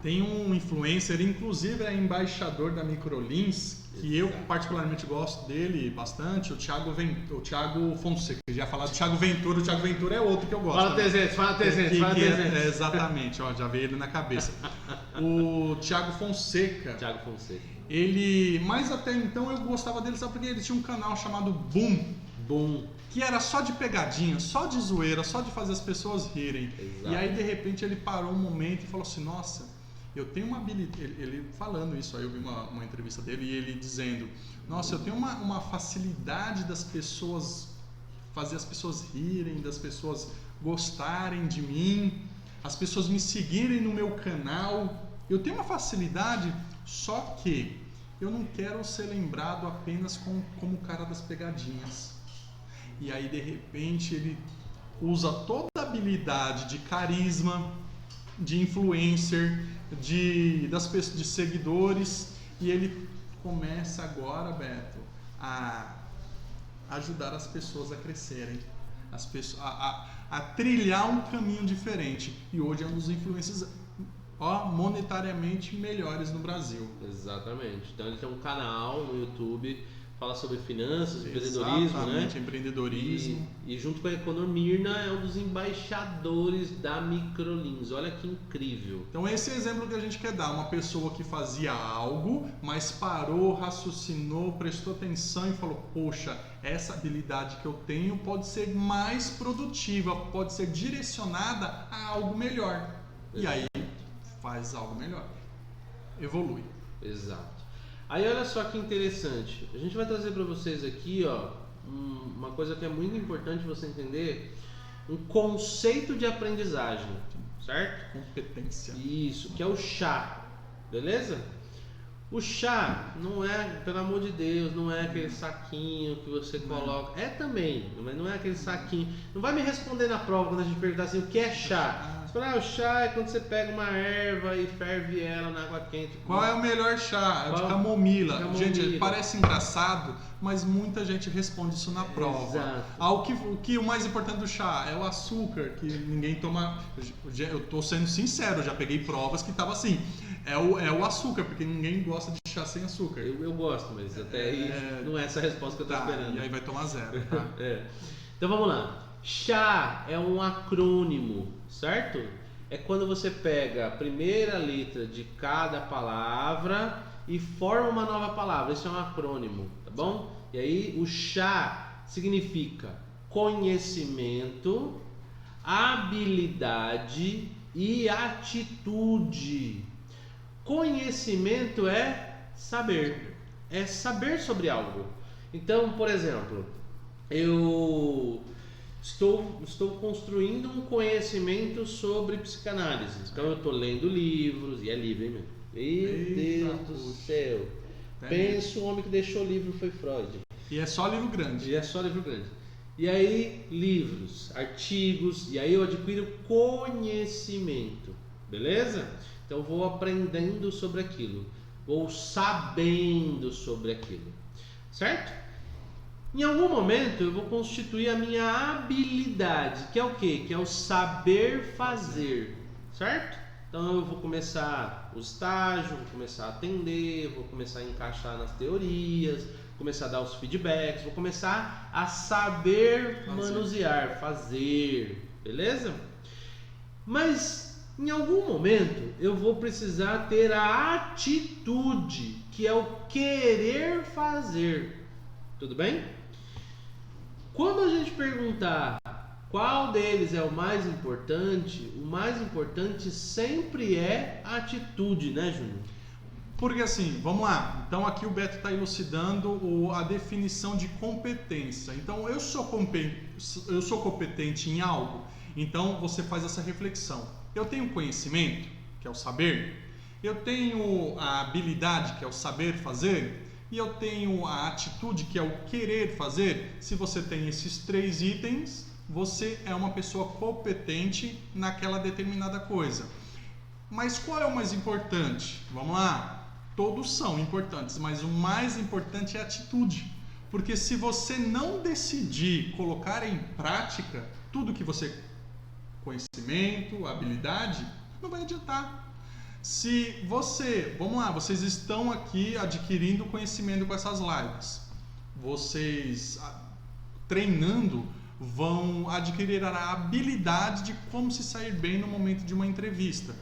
Tem um influencer, inclusive é embaixador da Microlins, que eu particularmente gosto dele bastante, o Thiago Fonseca. Eu já falar do Thiago Ventura, o Thiago Ventura é outro que eu gosto. Fala T-Zete, fala T-Zete, fala T-Zete. Exatamente, ó, já veio ele na cabeça. O Thiago Fonseca. Thiago Fonseca. Ele, mas até então eu gostava dele, sabe porque ele tinha um canal chamado Boom, que era só de pegadinha, só de zoeira, só de fazer as pessoas rirem. Exato. E aí de repente ele parou um momento e falou assim, nossa, eu tenho uma habilidade, ele falando isso, aí eu vi uma entrevista dele e ele dizendo, nossa, eu tenho uma facilidade das pessoas, fazer as pessoas rirem, das pessoas gostarem de mim, as pessoas me seguirem no meu canal, eu tenho uma facilidade, só que eu não quero ser lembrado apenas como o cara das pegadinhas. E aí de repente ele usa toda a habilidade de carisma, de influencer, de seguidores, e ele começa agora, Beto, a ajudar as pessoas a crescerem, as pessoas, a trilhar um caminho diferente. E hoje é um dos influencers monetariamente melhores no Brasil. Exatamente. Então ele tem um canal no YouTube, fala sobre finanças, empreendedorismo, né? Empreendedorismo. E junto com a Economirna é um dos embaixadores da Microlins. Olha que incrível. Então esse é o exemplo que a gente quer dar. Uma pessoa que fazia algo, mas parou, raciocinou, prestou atenção e falou, poxa, essa habilidade que eu tenho pode ser mais produtiva, pode ser direcionada a algo melhor. E aí faz algo melhor. Evolui. Exato. Aí olha só que interessante, a gente vai trazer para vocês aqui uma coisa que é muito importante você entender, um conceito de aprendizagem, certo? Competência. Isso, que é o chá, beleza? O chá não é, pelo amor de Deus, não é aquele saquinho que você coloca, é também, mas não é aquele saquinho. Não vai me responder na prova quando a gente perguntar assim, o que é chá? O chá é quando você pega uma erva e ferve ela na água quente. Qual é o melhor chá? É o de camomila. Gente, parece engraçado, mas muita gente responde isso na prova. Exato. O mais importante do chá é o açúcar, que ninguém toma. Eu tô sendo sincero, já peguei provas que tava assim. É o açúcar, porque ninguém gosta de chá sem açúcar. Eu gosto, mas até aí não é essa a resposta que eu tô esperando. E aí vai tomar 0, tá? Então vamos lá. Chá é um acrônimo, certo? É quando você pega a primeira letra de cada palavra e forma uma nova palavra. Isso é um acrônimo, tá bom? E aí o chá significa conhecimento, habilidade e atitude. Conhecimento é saber sobre algo. Então, por exemplo, eu estou construindo um conhecimento sobre psicanálise. Então eu estou lendo livros, e é livro, hein, meu? Meu Deus do céu. Pensa o homem que deixou o livro foi Freud. E é só livro grande. E aí, livros, artigos, e aí eu adquiro conhecimento, beleza? Então eu vou aprendendo sobre aquilo, vou sabendo sobre aquilo, certo? Em algum momento eu vou constituir a minha habilidade, que é o quê? Que é o saber fazer, certo? Então eu vou começar o estágio, vou começar a atender, vou começar a encaixar nas teorias, vou começar a dar os feedbacks, vou começar a saber manusear, fazer, beleza? Mas em algum momento eu vou precisar ter a atitude, que é o querer fazer. Tudo bem? Quando a gente perguntar qual deles é o mais importante sempre é a atitude, né, Júnior? Porque assim, vamos lá. Então aqui o Beto está elucidando a definição de competência. Então eu sou competente em algo. Então você faz essa reflexão. Eu tenho conhecimento, que é o saber. Eu tenho a habilidade, que é o saber fazer. E eu tenho a atitude, que é o querer fazer. Se você tem esses 3 itens, você é uma pessoa competente naquela determinada coisa. Mas qual é o mais importante? Vamos lá. Todos são importantes, mas o mais importante é a atitude. Porque se você não decidir colocar em prática tudo que você conhecimento, habilidade, não vai adiantar. Se você, vamos lá, vocês estão aqui adquirindo conhecimento com essas lives. Vocês treinando vão adquirir a habilidade de como se sair bem no momento de uma entrevista.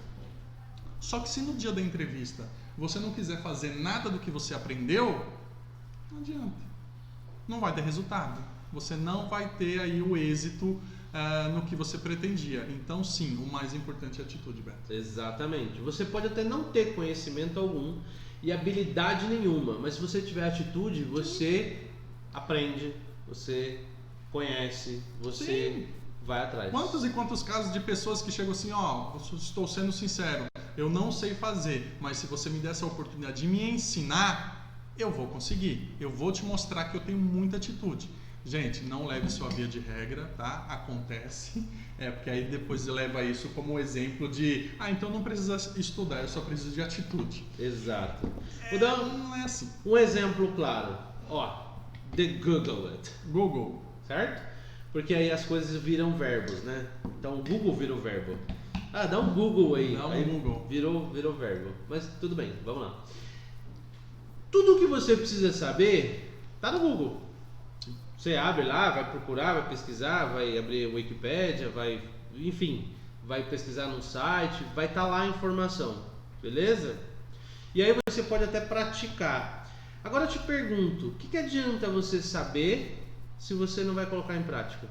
Só que se no dia da entrevista você não quiser fazer nada do que você aprendeu, não adianta. Não vai ter resultado. Você não vai ter aí o êxito no que você pretendia. Então sim, o mais importante é a atitude, Beto. Exatamente. Você pode até não ter conhecimento algum e habilidade nenhuma, mas se você tiver atitude, você aprende, você conhece, você sim. vai atrás. Quantos e quantos casos de pessoas que chegam assim, estou sendo sincero, eu não sei fazer, mas se você me der essa oportunidade de me ensinar, eu vou conseguir. Eu vou te mostrar que eu tenho muita atitude. Gente, não leve sua via de regra, tá? Acontece. Porque aí depois leva isso como exemplo de, então não precisa estudar, eu só preciso de atitude. Exato. Vou dar não é assim. Um exemplo claro. The Google it. Google. Certo? Porque aí as coisas viram verbos, né? Então o Google virou verbo. Dá um Google aí. Dá um aí Google. Virou verbo. Mas tudo bem, vamos lá. Tudo que você precisa saber tá no Google. Você abre lá, vai procurar, vai pesquisar, vai abrir a Wikipédia, vai pesquisar no site, vai estar lá a informação, beleza? E aí você pode até praticar. Agora eu te pergunto, o que adianta você saber se você não vai colocar em prática?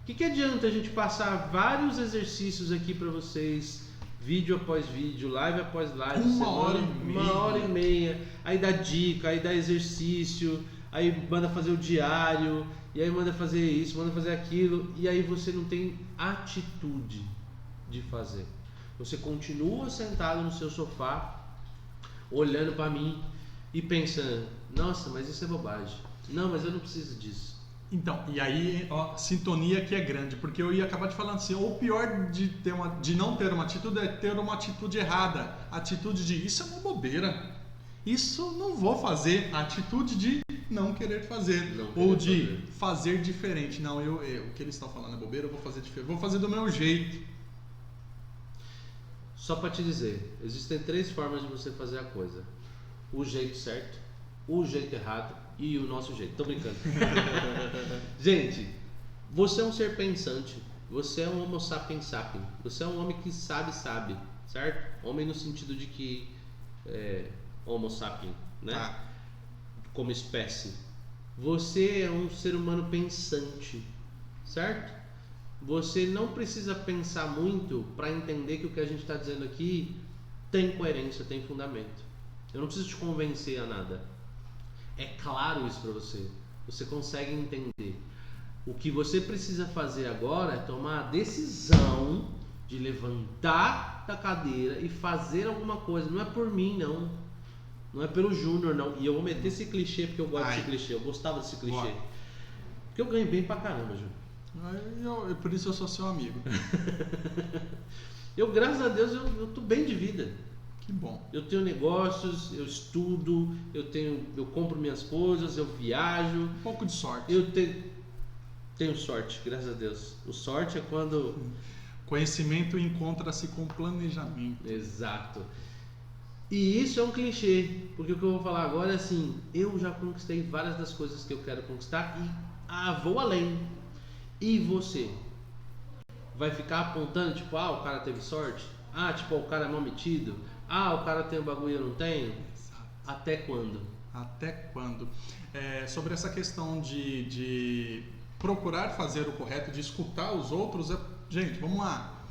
O que adianta a gente passar vários exercícios aqui para vocês, vídeo após vídeo, live após live, uma hora e meia, aí dá dica, aí dá exercício, aí manda fazer o diário, e aí manda fazer isso, manda fazer aquilo, e aí você não tem atitude de fazer. Você continua sentado no seu sofá, olhando para mim e pensando, nossa, mas isso é bobagem. Não, mas eu não preciso disso. Então, e aí, sintonia que é grande, porque eu ia acabar de falando assim, o pior de não ter uma atitude é ter uma atitude errada. Atitude de, isso é uma bobeira, isso não vou fazer. A atitude de não querer fazer, ou de fazer diferente. Não, o que eles estão falando é bobeira, eu vou fazer diferente, vou fazer do meu jeito. Só para te dizer, existem 3 formas de você fazer a coisa. O jeito certo, o jeito errado e o nosso jeito. Tô brincando. Gente, você é um ser pensante. Você é um homo sapiens sapiens. Você é um homem que sabe, certo? Homem no sentido de que homo sapiens, né? Como espécie. Você é um ser humano pensante, certo? Você não precisa pensar muito para entender que o que a gente está dizendo aqui tem coerência, tem fundamento. Eu não preciso te convencer a nada. É claro isso para você. Você consegue entender. O que você precisa fazer agora é tomar a decisão de levantar da cadeira e fazer alguma coisa. Não é por mim, não. Não é pelo Júnior, não. E eu vou meter esse clichê porque eu gosto desse clichê. Eu gostava desse clichê. Boa. Porque eu ganho bem pra caramba, Júnior. Por isso eu sou seu amigo. Eu, graças a Deus, eu tô bem de vida. Que bom. Eu tenho negócios, eu estudo, eu compro minhas coisas, eu viajo. Um pouco de sorte. Eu tenho sorte, graças a Deus. O sorte é quando... Conhecimento encontra-se com planejamento. Exato. E isso é um clichê, porque o que eu vou falar agora é assim, eu já conquistei várias das coisas que eu quero conquistar e vou além. E você? Vai ficar apontando, tipo, o cara teve sorte? Ah, tipo, o cara é mal metido. Ah, o cara tem o bagulho e eu não tenho. Exato. Até quando? Até quando? Sobre essa questão de procurar fazer o correto, de escutar os outros, gente, vamos lá.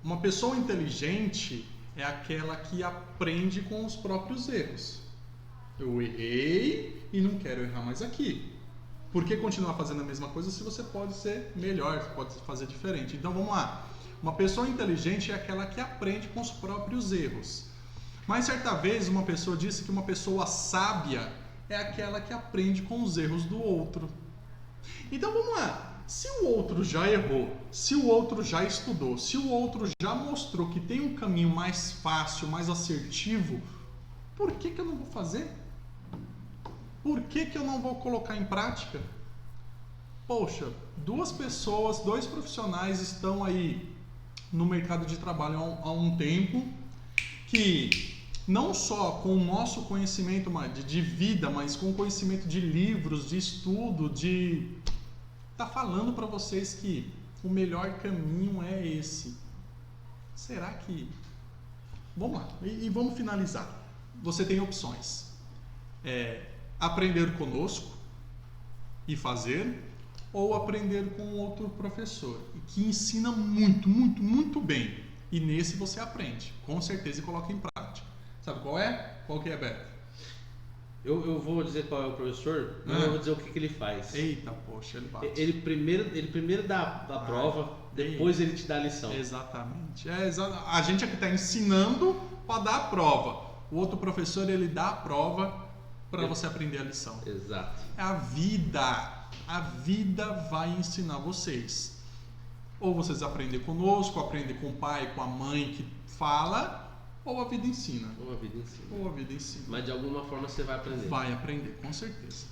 Uma pessoa inteligente é aquela que aprende com os próprios erros. Eu errei e não quero errar mais aqui. Por que continuar fazendo a mesma coisa se você pode ser melhor, pode fazer diferente? Então vamos lá. Uma pessoa inteligente é aquela que aprende com os próprios erros. Mas certa vez uma pessoa disse que uma pessoa sábia é aquela que aprende com os erros do outro. Então vamos lá. Se o outro já errou, se o outro já estudou, se o outro já mostrou que tem um caminho mais fácil, mais assertivo, por que eu não vou fazer? Por que eu não vou colocar em prática? Poxa, duas pessoas, dois profissionais estão aí no mercado de trabalho há um tempo que não só com o nosso conhecimento de vida, mas com o conhecimento de livros, de estudo, tá falando para vocês que o melhor caminho é esse. Será que... Vamos lá, e vamos finalizar. Você tem opções. Aprender conosco e fazer, ou aprender com outro professor que ensina muito, muito, muito bem. E nesse você aprende, com certeza, e coloca em prática. Sabe qual é? Qual que é, Beto? Eu vou dizer qual é o professor, mas eu vou dizer o que ele faz. Eita, poxa, ele bate. Ele primeiro dá a prova, depois ele te dá a lição. Exatamente. A gente aqui está ensinando para dar a prova. O outro professor, ele dá a prova para você aprender a lição. Exato. É a vida. A vida vai ensinar vocês. Ou vocês aprendem conosco, aprendem com o pai, com a mãe que fala, ou a vida ensina. Ou a vida ensina. Ou a vida ensina. Mas de alguma forma você vai aprender. Vai aprender, com certeza.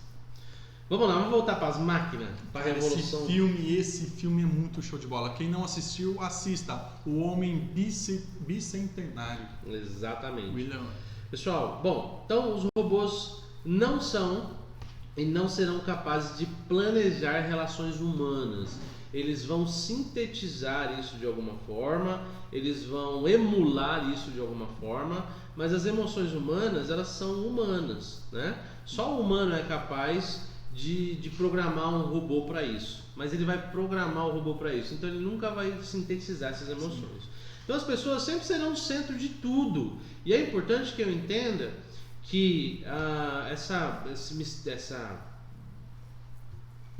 Vamos lá, vamos voltar para as máquinas, para a revolução. Esse filme é muito show de bola. Quem não assistiu, assista. O Homem Bicentenário. Exatamente. William. Pessoal, bom, então os robôs não são e não serão capazes de planejar relações humanas. Eles vão sintetizar isso de alguma forma, eles vão emular isso de alguma forma, mas as emoções humanas, elas são humanas, né? Só o humano é capaz de programar um robô para isso, mas ele vai programar o robô para isso, então ele nunca vai sintetizar essas emoções. Sim. Então as pessoas sempre serão o centro de tudo, e é importante que eu entenda que essa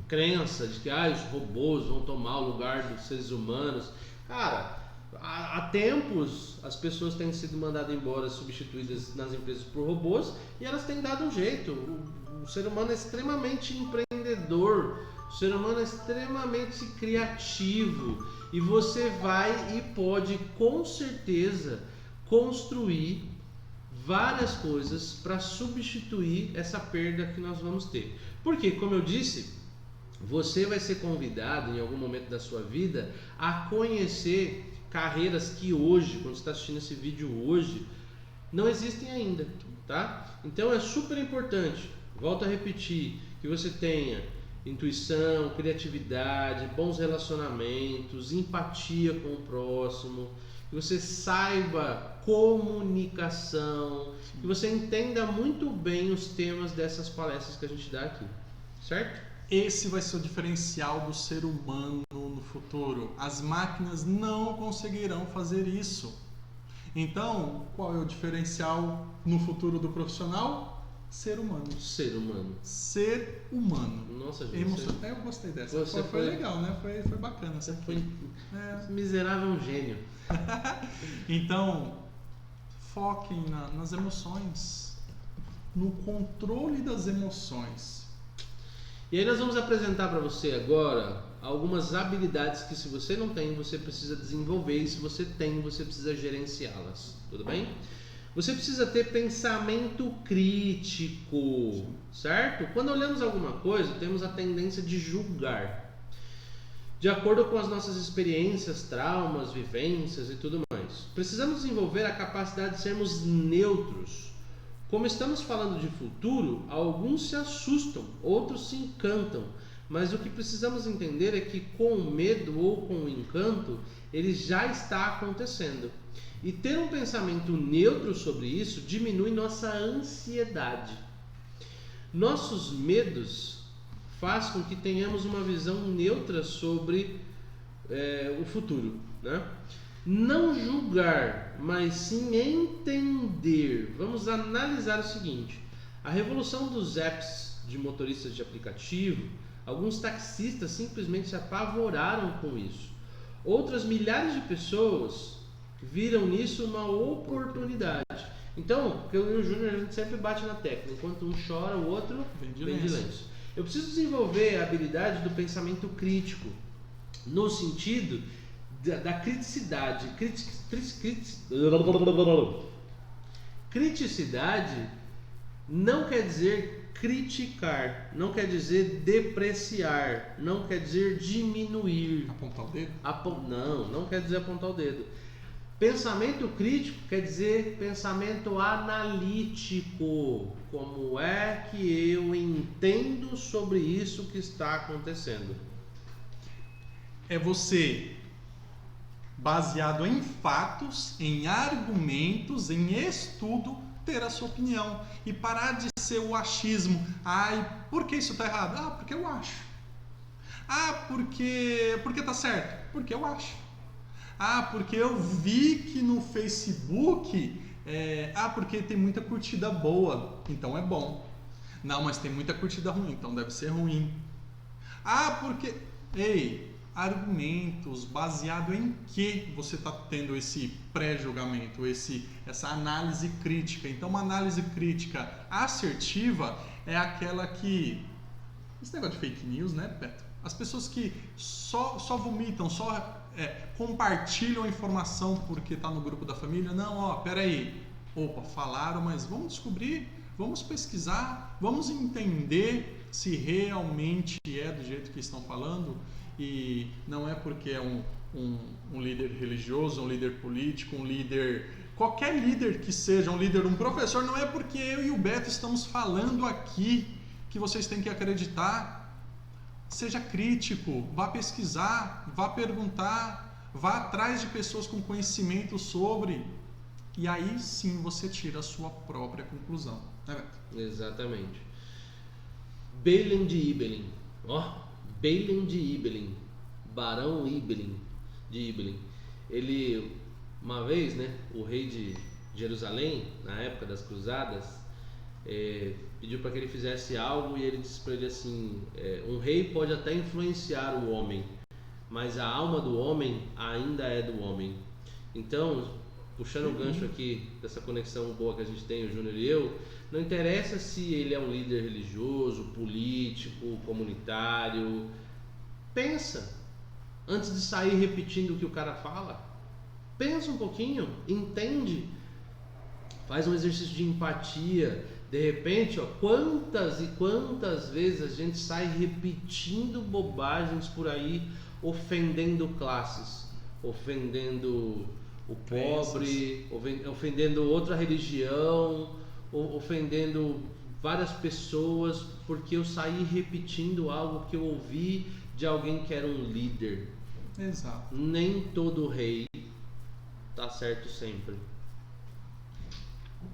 crença de que os robôs vão tomar o lugar dos seres humanos, cara, há tempos as pessoas têm sido mandadas embora, substituídas nas empresas por robôs, e elas têm dado um jeito. O ser humano é extremamente empreendedor, o ser humano é extremamente criativo, e você vai e pode com certeza construir várias coisas para substituir essa perda que nós vamos ter. Porque, como eu disse, você vai ser convidado em algum momento da sua vida a conhecer carreiras que hoje, quando você está assistindo esse vídeo hoje, não existem ainda, tá? Então é super importante, volto a repetir, que você tenha intuição, criatividade, bons relacionamentos, empatia com o próximo, que você saiba comunicação, que você entenda muito bem os temas dessas palestras que a gente dá aqui, certo? Esse vai ser o diferencial do ser humano no futuro. As máquinas não conseguirão fazer isso. Então, qual é o diferencial no futuro do profissional? Ser humano. Ser humano. Ser humano. Nossa, gente. Eu gostei dessa. Foi legal, né? Foi bacana. Você foi miserável, um gênio. Então, foquem nas emoções. No controle das emoções. E aí nós vamos apresentar para você agora algumas habilidades que, se você não tem, você precisa desenvolver, e se você tem, você precisa gerenciá-las, tudo bem? Você precisa ter pensamento crítico, certo? Quando olhamos alguma coisa, temos a tendência de julgar, de acordo com as nossas experiências, traumas, vivências e tudo mais. Precisamos desenvolver a capacidade de sermos neutros. Como estamos falando de futuro, alguns se assustam, outros se encantam, Mas o que precisamos entender é que com o medo ou com o encanto, ele já está acontecendo. E ter um pensamento neutro sobre isso diminui nossa ansiedade. Nossos medos fazem com que tenhamos uma visão neutra sobre o futuro, né? Não julgar, mas sim entender. Vamos analisar o seguinte: a revolução dos apps de motoristas de aplicativo, alguns taxistas simplesmente se apavoraram com isso. Outras milhares de pessoas viram nisso uma oportunidade. Então, porque eu e o Júnior, a gente sempre bate na tecla. Enquanto um chora, o outro vem de lenço. Eu preciso desenvolver a habilidade do pensamento crítico, no sentido da criticidade. Criticidade não quer dizer criticar, não quer dizer depreciar, não quer dizer diminuir. Apontar o dedo? Não quer dizer apontar o dedo. Pensamento crítico quer dizer pensamento analítico. Como é que eu entendo sobre isso que está acontecendo? É você, baseado em fatos, em argumentos, em estudo, ter a sua opinião e parar de ser o achismo. Por que isso está errado? Porque eu acho. Porque tá certo? Porque eu acho. Porque eu vi que no Facebook, porque tem muita curtida boa, então é bom. Não, mas tem muita curtida ruim, então deve ser ruim. Argumentos baseado em que você está tendo esse pré-julgamento, essa análise crítica. Então, uma análise crítica assertiva é aquela que... Esse negócio de fake news, né, Beto? As pessoas que só vomitam, compartilham a informação porque está no grupo da família. Não, peraí. Falaram, mas vamos descobrir, vamos pesquisar, vamos entender se realmente é do jeito que estão falando. E não é porque é um líder religioso, um líder político, um líder... Qualquer líder que seja, um professor, não é porque eu e o Beto estamos falando aqui que vocês têm que acreditar. Seja crítico, vá pesquisar, vá perguntar, vá atrás de pessoas com conhecimento sobre... E aí sim você tira a sua própria conclusão. Né, Beto? Exatamente. Balaam de Ibelin. Balaam de Ibelin, Barão Ibelin, de Ibelin. Ele, uma vez, o rei de Jerusalém, na época das cruzadas, pediu para que ele fizesse algo e ele disse para ele assim: um rei pode até influenciar o homem, mas a alma do homem ainda é do homem. Então, puxando o gancho aqui dessa conexão boa que a gente tem, o Júnior e eu, não interessa se ele é um líder religioso, político, comunitário. Pensa antes de sair repetindo o que o cara fala. Pensa um pouquinho, entende, faz um exercício de empatia. De repente, quantas e quantas vezes a gente sai repetindo bobagens por aí, ofendendo classes, ofendendo o pobre, ofendendo outra religião, ofendendo várias pessoas, porque eu saí repetindo algo que eu ouvi de alguém que era um líder. Exato. Nem todo rei tá certo sempre.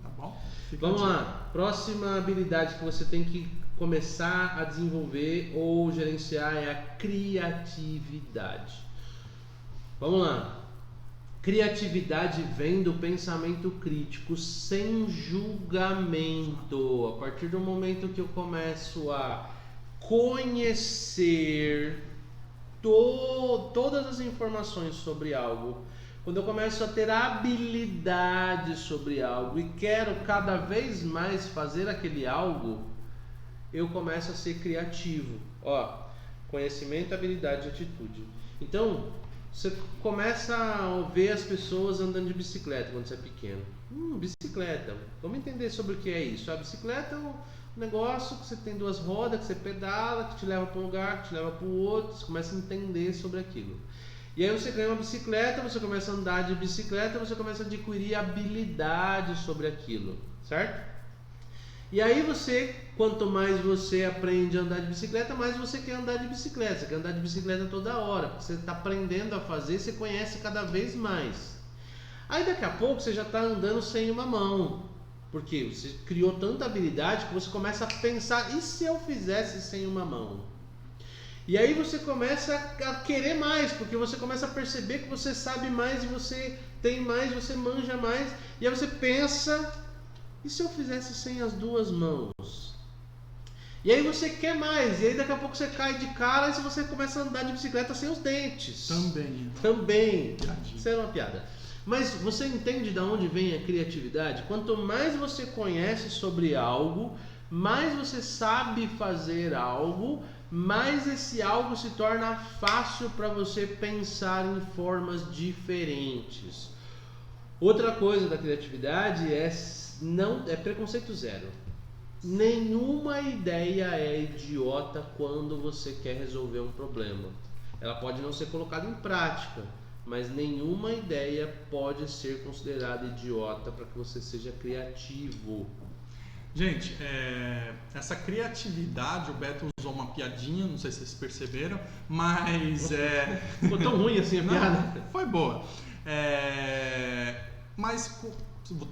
Tá bom? Vamos lá. Próxima habilidade que você tem que começar a desenvolver ou gerenciar é a criatividade. Vamos lá. Criatividade vem do pensamento crítico sem julgamento. A partir do momento que eu começo a conhecer todas as informações sobre algo, quando eu começo a ter habilidade sobre algo e quero cada vez mais fazer aquele algo, eu começo a ser criativo. Conhecimento, habilidade e atitude. Então, você começa a ver as pessoas andando de bicicleta quando você é pequeno. Bicicleta. Vamos entender sobre o que é isso. A bicicleta é um negócio que você tem duas rodas, que você pedala, que te leva para um lugar, que te leva para o outro. Você começa a entender sobre aquilo. E aí você ganha uma bicicleta, você começa a andar de bicicleta, você começa a adquirir habilidade sobre aquilo, certo? E aí você, quanto mais você aprende a andar de bicicleta, mais você quer andar de bicicleta. Você quer andar de bicicleta toda hora, porque você está aprendendo a fazer, você conhece cada vez mais. Aí daqui a pouco você já está andando sem uma mão, porque você criou tanta habilidade que você começa a pensar, e se eu fizesse sem uma mão? E aí você começa a querer mais, porque você começa a perceber que você sabe mais, e você tem mais, você manja mais, e aí você pensa, e se eu fizesse sem as duas mãos? E aí você quer mais, e aí daqui a pouco você cai de cara, e você começa a andar de bicicleta sem os dentes. Também. Isso era uma piada. Mas você entende de onde vem a criatividade? Quanto mais você conhece sobre algo, mais você sabe fazer algo, mais esse algo se torna fácil para você pensar em formas diferentes. Outra coisa da criatividade é preconceito zero. Nenhuma ideia é idiota quando você quer resolver um problema. Ela pode não ser colocada em prática, mas nenhuma ideia pode ser considerada idiota para que você seja criativo. Gente, essa criatividade, o Beto usou uma piadinha, não sei se vocês perceberam, mas ficou tão ruim assim a piada? Não, foi boa. Mas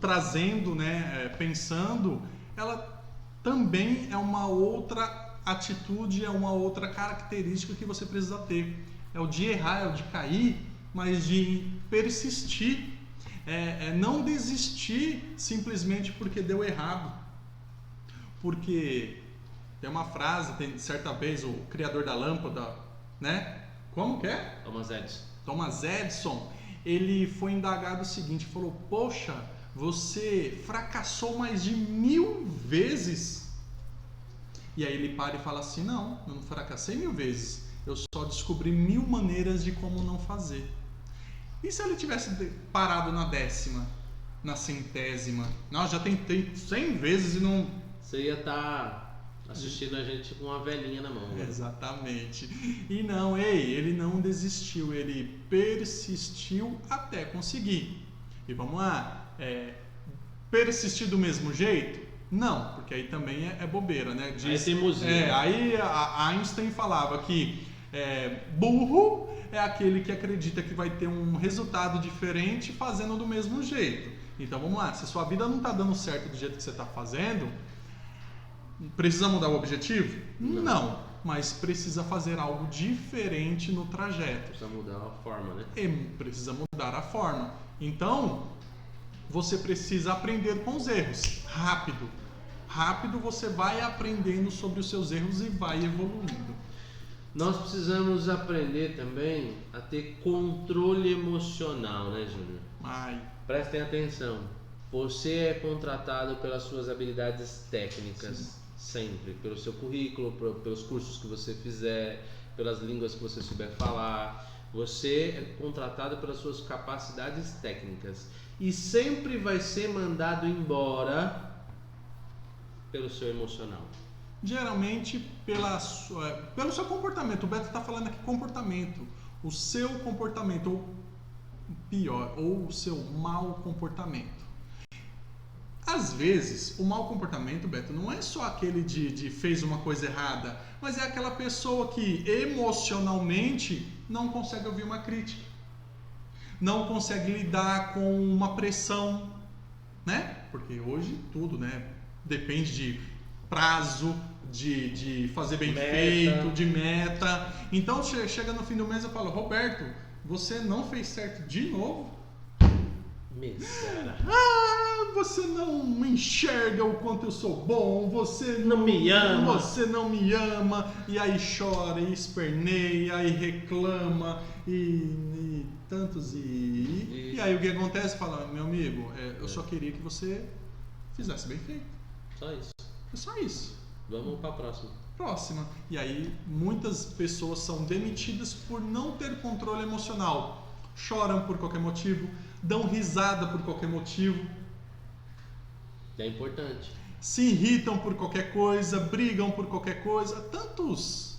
trazendo, né, pensando, ela também é uma outra atitude, é uma outra característica que você precisa ter. É o de errar, é o de cair, mas de persistir, não desistir simplesmente porque deu errado. Porque tem uma frase, certa vez o criador da lâmpada, né? Como que é? Thomas Edison, ele foi indagado o seguinte, falou, poxa, você fracassou mais de 1000 vezes. E aí ele para e fala assim, não, eu não fracassei 1000 vezes, eu só descobri 1000 maneiras de como não fazer. E se ele tivesse parado na 10ª, na 100ª? Não, já tentei 100 vezes e não... Você ia estar assistindo a gente com uma velhinha na mão. Né? Exatamente. E não, ele não desistiu, ele persistiu até conseguir. E vamos lá, persistir do mesmo jeito? Não, porque aí também é bobeira, né? Aí tem teimosia. Aí a Einstein falava que burro é aquele que acredita que vai ter um resultado diferente fazendo do mesmo jeito. Então vamos lá, se sua vida não está dando certo do jeito que você está fazendo, precisa mudar o objetivo? Não, mas precisa fazer algo diferente no trajeto. Precisa mudar a forma, né? Precisa mudar a forma. Então, você precisa aprender com os erros. Rápido você vai aprendendo sobre os seus erros e vai evoluindo. Nós precisamos aprender também a ter controle emocional, né, Júnior? Prestem atenção. Você é contratado pelas suas habilidades técnicas. Sim. Sempre. Pelo seu currículo, pelos cursos que você fizer, pelas línguas que você souber falar. Você é contratado pelas suas capacidades técnicas. E sempre vai ser mandado embora pelo seu emocional. Geralmente pelo seu comportamento. O Beto está falando aqui comportamento. O seu comportamento, ou pior, ou o seu mau comportamento. Às vezes, o mau comportamento, Beto, não é só aquele de fez uma coisa errada, mas é aquela pessoa que emocionalmente não consegue ouvir uma crítica, não consegue lidar com uma pressão, né? Porque hoje tudo, né? Depende de prazo, de fazer bem feito, de meta. Então chega no fim do mês e fala, Roberto, você não fez certo de novo? Miséria. Você não enxerga o quanto eu sou bom, você não me ama. Você não me ama. E aí chora, e esperneia, e reclama, e tantos e aí o que acontece? Fala, meu amigo, eu só queria que você fizesse bem feito. Só isso. É só isso. Vamos para a próxima. E aí muitas pessoas são demitidas por não ter controle emocional. Choram por qualquer motivo, dão risada por qualquer motivo. É importante. Se irritam por qualquer coisa, brigam por qualquer coisa. Tantos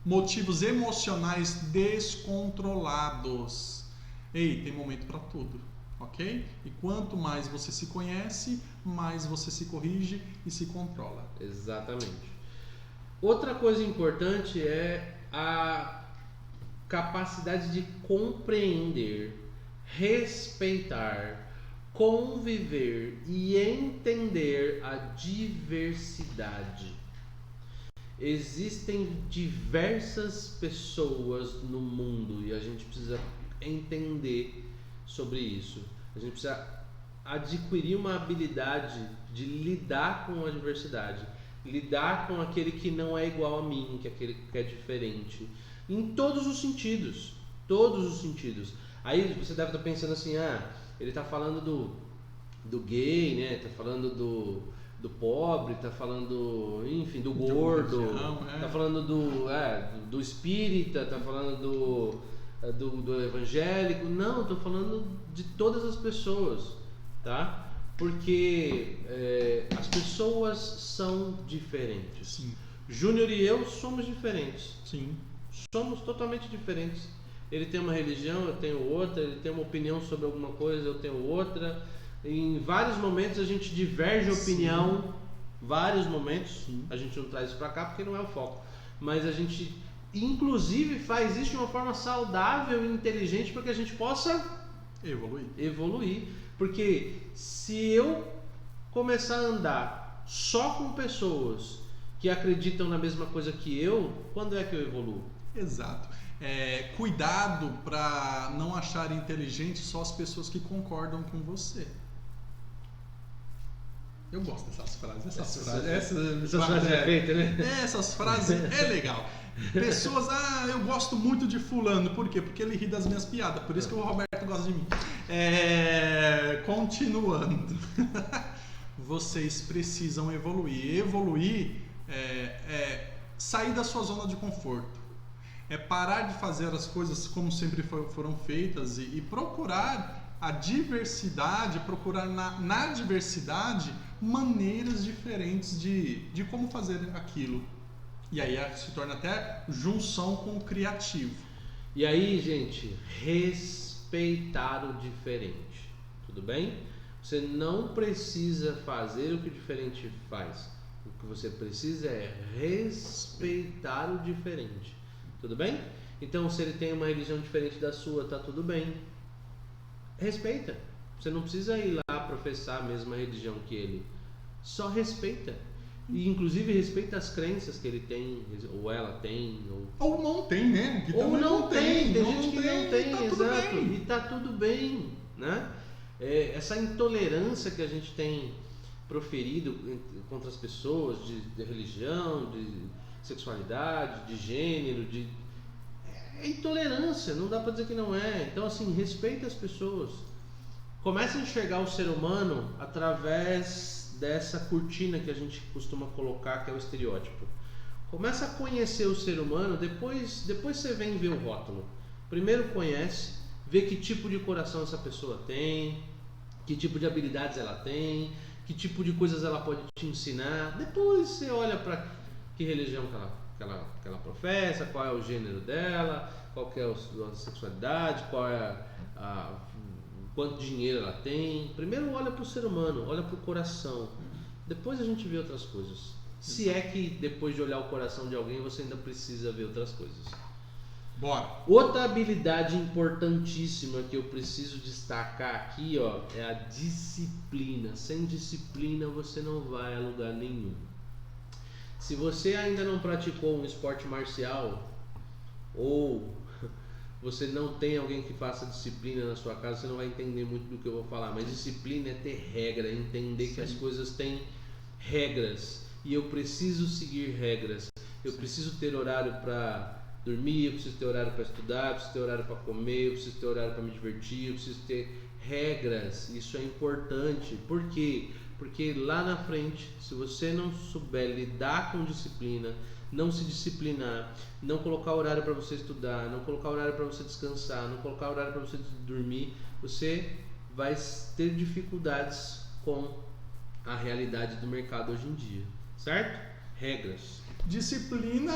motivos emocionais descontrolados. Ei, tem momento para tudo. ok? E quanto mais você se conhece, mais você se corrige e se controla. Exatamente. Outra coisa importante é a capacidade de compreender, respeitar, conviver e entender a diversidade. Existem diversas pessoas no mundo e a gente precisa entender sobre isso. A gente precisa adquirir uma habilidade de lidar com a diversidade, lidar com aquele que não é igual a mim, que é aquele que é diferente, em todos os sentidos, todos os sentidos. Aí você deve estar pensando assim, ele está falando do gay, né? Está falando do pobre, tá falando, enfim, do gordo, tá falando do espírita, tá falando do evangélico. Não, tô falando de todas as pessoas, tá? Porque as pessoas são diferentes. Sim. Júnior e eu somos diferentes. Sim. Somos totalmente diferentes. Ele tem uma religião, eu tenho outra. Ele tem uma opinião sobre alguma coisa, eu tenho outra. Em vários momentos a gente diverge opinião. Sim. Vários momentos. Sim. A gente não traz isso pra cá porque não é o foco. Mas a gente, inclusive, faz isso de uma forma saudável e inteligente para que a gente possa evoluir. Porque se eu começar a andar só com pessoas que acreditam na mesma coisa que eu, quando é que eu evoluo? Exato. Cuidado para não achar inteligente só as pessoas que concordam com você. Eu gosto dessas frases. Essas frases é feita, né? Essas frases é legal. Pessoas, eu gosto muito de fulano. Por quê? Porque ele ri das minhas piadas. Por isso que o Roberto gosta de mim. Continuando. Vocês precisam evoluir. Evoluir é sair da sua zona de conforto. É parar de fazer as coisas como sempre foram feitas e procurar a diversidade, procurar na diversidade maneiras diferentes de como fazer aquilo. E aí se torna até junção com o criativo. E aí, gente, respeitar o diferente. Tudo bem? Você não precisa fazer o que o diferente faz. O que você precisa é respeitar o diferente. Tudo bem? Então, se ele tem uma religião diferente da sua, tá tudo bem. Respeita. Você não precisa ir lá professar a mesma religião que ele. Só respeita. E inclusive respeita as crenças que ele tem, ou ela tem, ou não tem, né? Que ou não tem. Tem gente que não tem, tá exato. E tá tudo bem, né? Essa intolerância que a gente tem proferido contra as pessoas de religião, de sexualidade, de gênero, é intolerância, não dá pra dizer que não é. Então, assim, respeita as pessoas. Comece a enxergar o ser humano através dessa cortina que a gente costuma colocar, que é o estereótipo. Começa a conhecer o ser humano, depois você vem ver o rótulo. Primeiro conhece, vê que tipo de coração essa pessoa tem, que tipo de habilidades ela tem, que tipo de coisas ela pode te ensinar. Depois você olha para que religião que ela professa, qual é o gênero dela, qual que é a sexualidade, qual é quanto dinheiro ela tem. Primeiro olha para o ser humano, olha para o coração. Depois a gente vê outras coisas. Se é que depois de olhar o coração de alguém você ainda precisa ver outras coisas. Bora. Outra habilidade importantíssima que eu preciso destacar aqui, é a disciplina. Sem disciplina você não vai a lugar nenhum. Se você ainda não praticou um esporte marcial ou você não tem alguém que faça disciplina na sua casa, você não vai entender muito do que eu vou falar. Mas disciplina é ter regra, é entender que as coisas têm regras. E eu preciso seguir regras. Eu preciso ter horário para dormir, eu preciso ter horário para estudar, eu preciso ter horário para comer, eu preciso ter horário para me divertir, eu preciso ter regras. Isso é importante. Por quê? Porque lá na frente, se você não souber lidar com disciplina, não se disciplinar, não colocar horário para você estudar, não colocar horário para você descansar, não colocar horário para você dormir, você vai ter dificuldades com a realidade do mercado hoje em dia, certo? Regras. Disciplina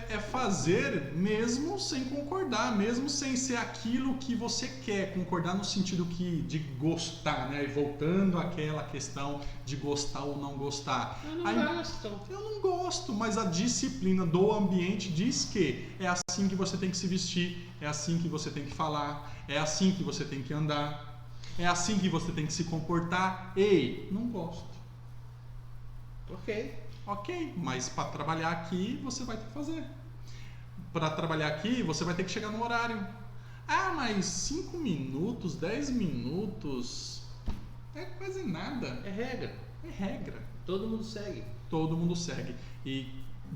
é fazer mesmo sem concordar, mesmo sem ser aquilo que você quer. Concordar no sentido de gostar, né? E voltando àquela questão de gostar ou não gostar. Eu não gosto, mas a disciplina do ambiente diz que é assim que você tem que se vestir, é assim que você tem que falar, é assim que você tem que andar, é assim que você tem que se comportar. Ei, não gosto. Ok, mas para trabalhar aqui você vai ter que fazer. Para trabalhar aqui você vai ter que chegar no horário. Ah, mas 5 minutos, 10 minutos é quase nada. É regra. Todo mundo segue. E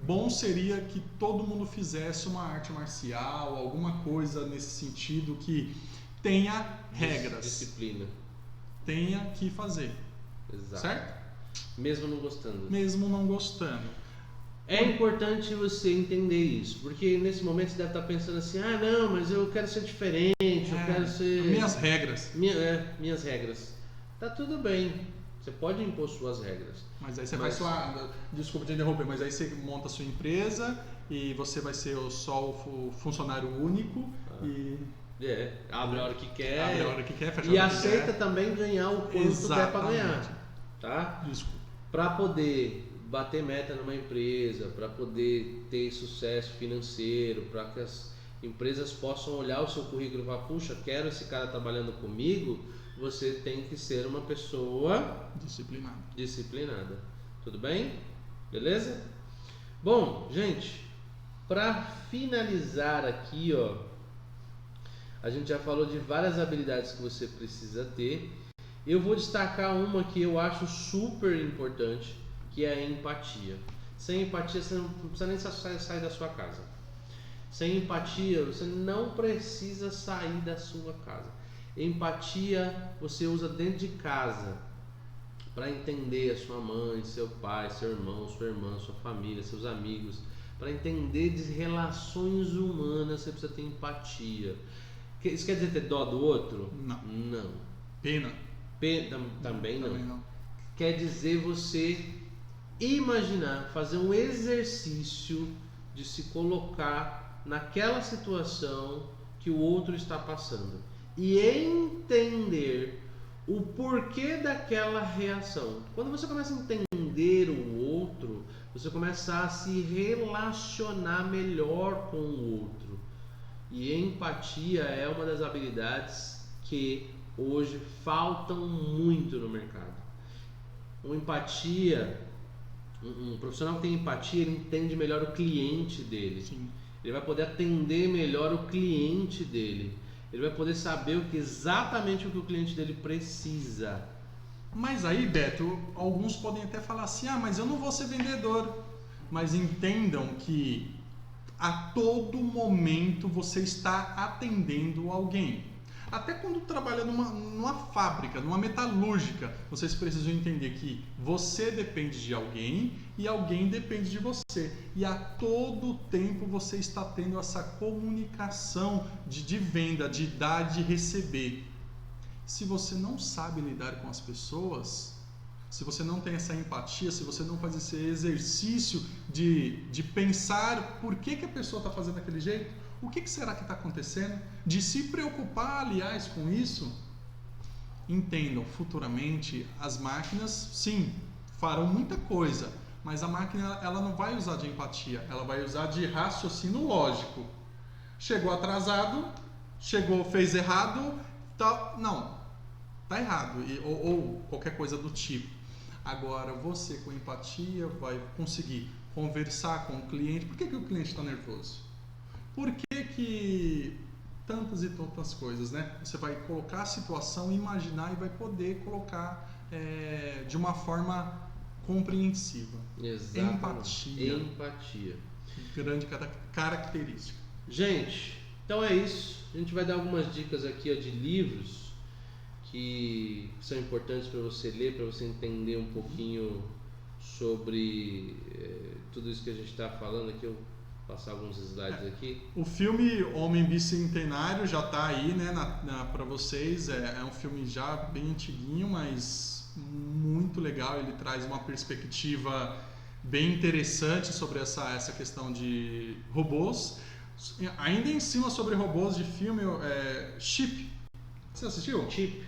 bom seria que todo mundo fizesse uma arte marcial, alguma coisa nesse sentido que tenha regras. Disciplina. Tenha que fazer. Exato. Certo? Mesmo não gostando. É importante você entender isso, porque nesse momento você deve estar pensando assim, não, mas eu quero ser diferente, eu quero ser... Minhas regras. Minhas regras. Tá tudo bem, você pode impor suas regras. Mas aí você faz sua... Desculpa te interromper, mas aí você monta a sua empresa e você vai ser só o funcionário único e... abre a hora que quer. Abre a hora que quer, fecha a hora que quer. E aceita também ganhar o quanto der para ganhar. Tá? Desculpa. Para poder bater meta numa empresa, para poder ter sucesso financeiro, para que as empresas possam olhar o seu currículo e falar, puxa, quero esse cara trabalhando comigo, você tem que ser uma pessoa disciplinada. Tudo bem? Beleza? Bom, gente, para finalizar aqui, a gente já falou de várias habilidades que você precisa ter. Eu vou destacar uma que eu acho super importante, que é a empatia. Sem empatia você não precisa nem sair da sua casa. Sem empatia você não precisa sair da sua casa. Empatia você usa dentro de casa para entender a sua mãe, seu pai, seu irmão, sua irmã, sua família, seus amigos. Para entender de relações humanas você precisa ter empatia. Isso quer dizer ter dó do outro? Não. Pena? Também não. Quer dizer você imaginar, fazer um exercício de se colocar naquela situação que o outro está passando e entender o porquê daquela reação. Quando você começa a entender o outro, você começa a se relacionar melhor com o outro. E empatia é uma das habilidades que hoje faltam muito no mercado. Um profissional que tem empatia, ele entende melhor o cliente dele. Sim. Ele vai poder atender melhor o cliente dele. Ele vai poder saber exatamente o que o cliente dele precisa. Mas aí, Beto, alguns podem até falar assim, mas eu não vou ser vendedor. Mas entendam que a todo momento você está atendendo alguém. Até quando trabalha numa fábrica, numa metalúrgica, vocês precisam entender que você depende de alguém e alguém depende de você. E a todo tempo você está tendo essa comunicação de venda, de dar, de receber. Se você não sabe lidar com as pessoas, se você não tem essa empatia, se você não faz esse exercício de pensar por que a pessoa está fazendo daquele jeito, o que será que está acontecendo? De se preocupar, aliás, com isso, entendam, futuramente as máquinas, sim, farão muita coisa, mas a máquina ela não vai usar de empatia, ela vai usar de raciocínio lógico. Chegou atrasado, fez errado, tá errado, ou qualquer coisa do tipo. Agora, você com empatia vai conseguir conversar com o cliente. Por que o cliente está nervoso? Por que tantas e tantas coisas, né? Você vai colocar a situação, imaginar e vai poder colocar de uma forma compreensiva. Exatamente. Empatia. Grande característica. Gente, então é isso. A gente vai dar algumas dicas aqui de livros que são importantes para você ler, para você entender um pouquinho sobre tudo isso que a gente está falando aqui. Eu vou passar alguns slides aqui. O filme Homem Bicentenário já está aí, né, para vocês. É um filme já bem antiguinho, mas muito legal. Ele traz uma perspectiva bem interessante sobre essa questão de robôs. Ainda em cima sobre robôs de filme, Chip. Você assistiu? Chip.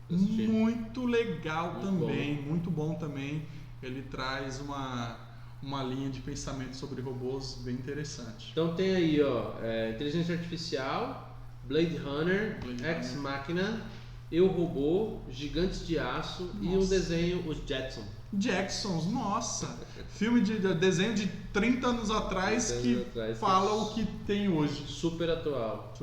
Muito legal muito também, bom. muito bom também. Ele traz uma linha de pensamento sobre robôs bem interessante. Então tem aí, Inteligência Artificial, Blade Runner, Ex Machina, Eu, Robô, Gigantes de Aço e um desenho, os Jacksons, nossa! Filme de desenho de 30 anos atrás que fala o que tem hoje. Super atual.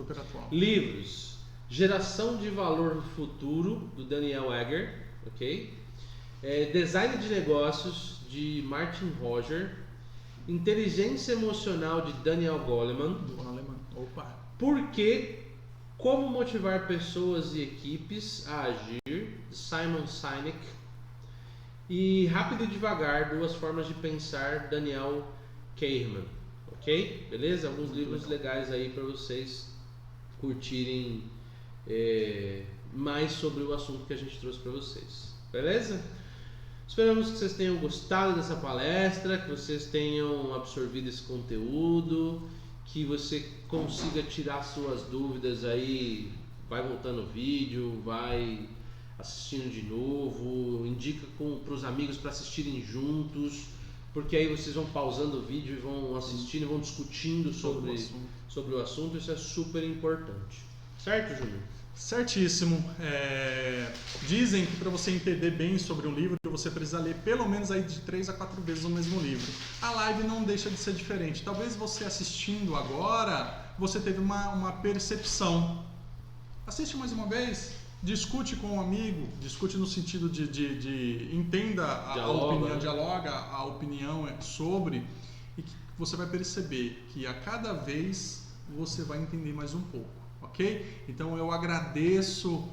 Livros: Geração de Valor Futuro, do Daniel Egger, ok? Design de Negócios, de Martin Roger. Inteligência Emocional, de Daniel Goleman. Opa! Como Motivar Pessoas e Equipes a Agir, de Simon Sinek. E Rápido e Devagar, Duas Formas de Pensar, Daniel Kahneman, ok? Beleza? Alguns livros legais aí para vocês curtirem mais sobre o assunto que a gente trouxe para vocês, beleza? Esperamos que vocês tenham gostado dessa palestra, que vocês tenham absorvido esse conteúdo, que você consiga tirar suas dúvidas aí, vai voltando o vídeo, vai assistindo de novo, indica para os amigos para assistirem juntos, porque aí vocês vão pausando o vídeo e vão assistindo e vão discutindo sobre o assunto. Isso é super importante, certo, Júnior? Certíssimo. Dizem que para você entender bem sobre um livro você precisa ler pelo menos aí de 3 a 4 vezes o mesmo livro. A live não deixa de ser diferente. Talvez você assistindo agora você teve uma percepção. Assiste mais uma vez. Discute com um amigo, discute no sentido de entenda a opinião, dialoga a opinião sobre, e que você vai perceber que a cada vez você vai entender mais um pouco, ok? Então eu agradeço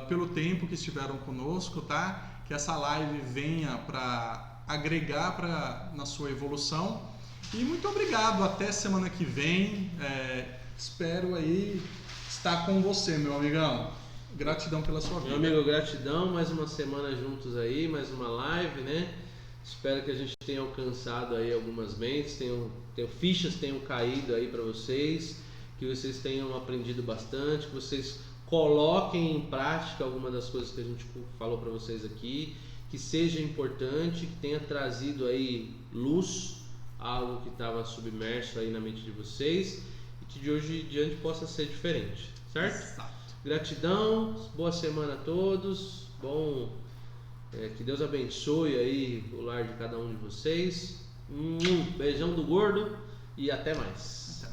pelo tempo que estiveram conosco, tá? Que essa live venha para agregar na sua evolução, e muito obrigado, até semana que vem, espero aí estar com você, meu amigão. Gratidão pela sua vida. Meu amigo, gratidão, mais uma semana juntos aí, mais uma live, né? Espero que a gente tenha alcançado aí algumas mentes, fichas tenham caído aí para vocês, que vocês tenham aprendido bastante, que vocês coloquem em prática alguma das coisas que a gente falou para vocês aqui, que seja importante, que tenha trazido aí luz, algo que estava submerso aí na mente de vocês, e que de hoje em diante possa ser diferente, certo? Exato. Gratidão, boa semana a todos, que Deus abençoe aí o lar de cada um de vocês, beijão do gordo e até mais.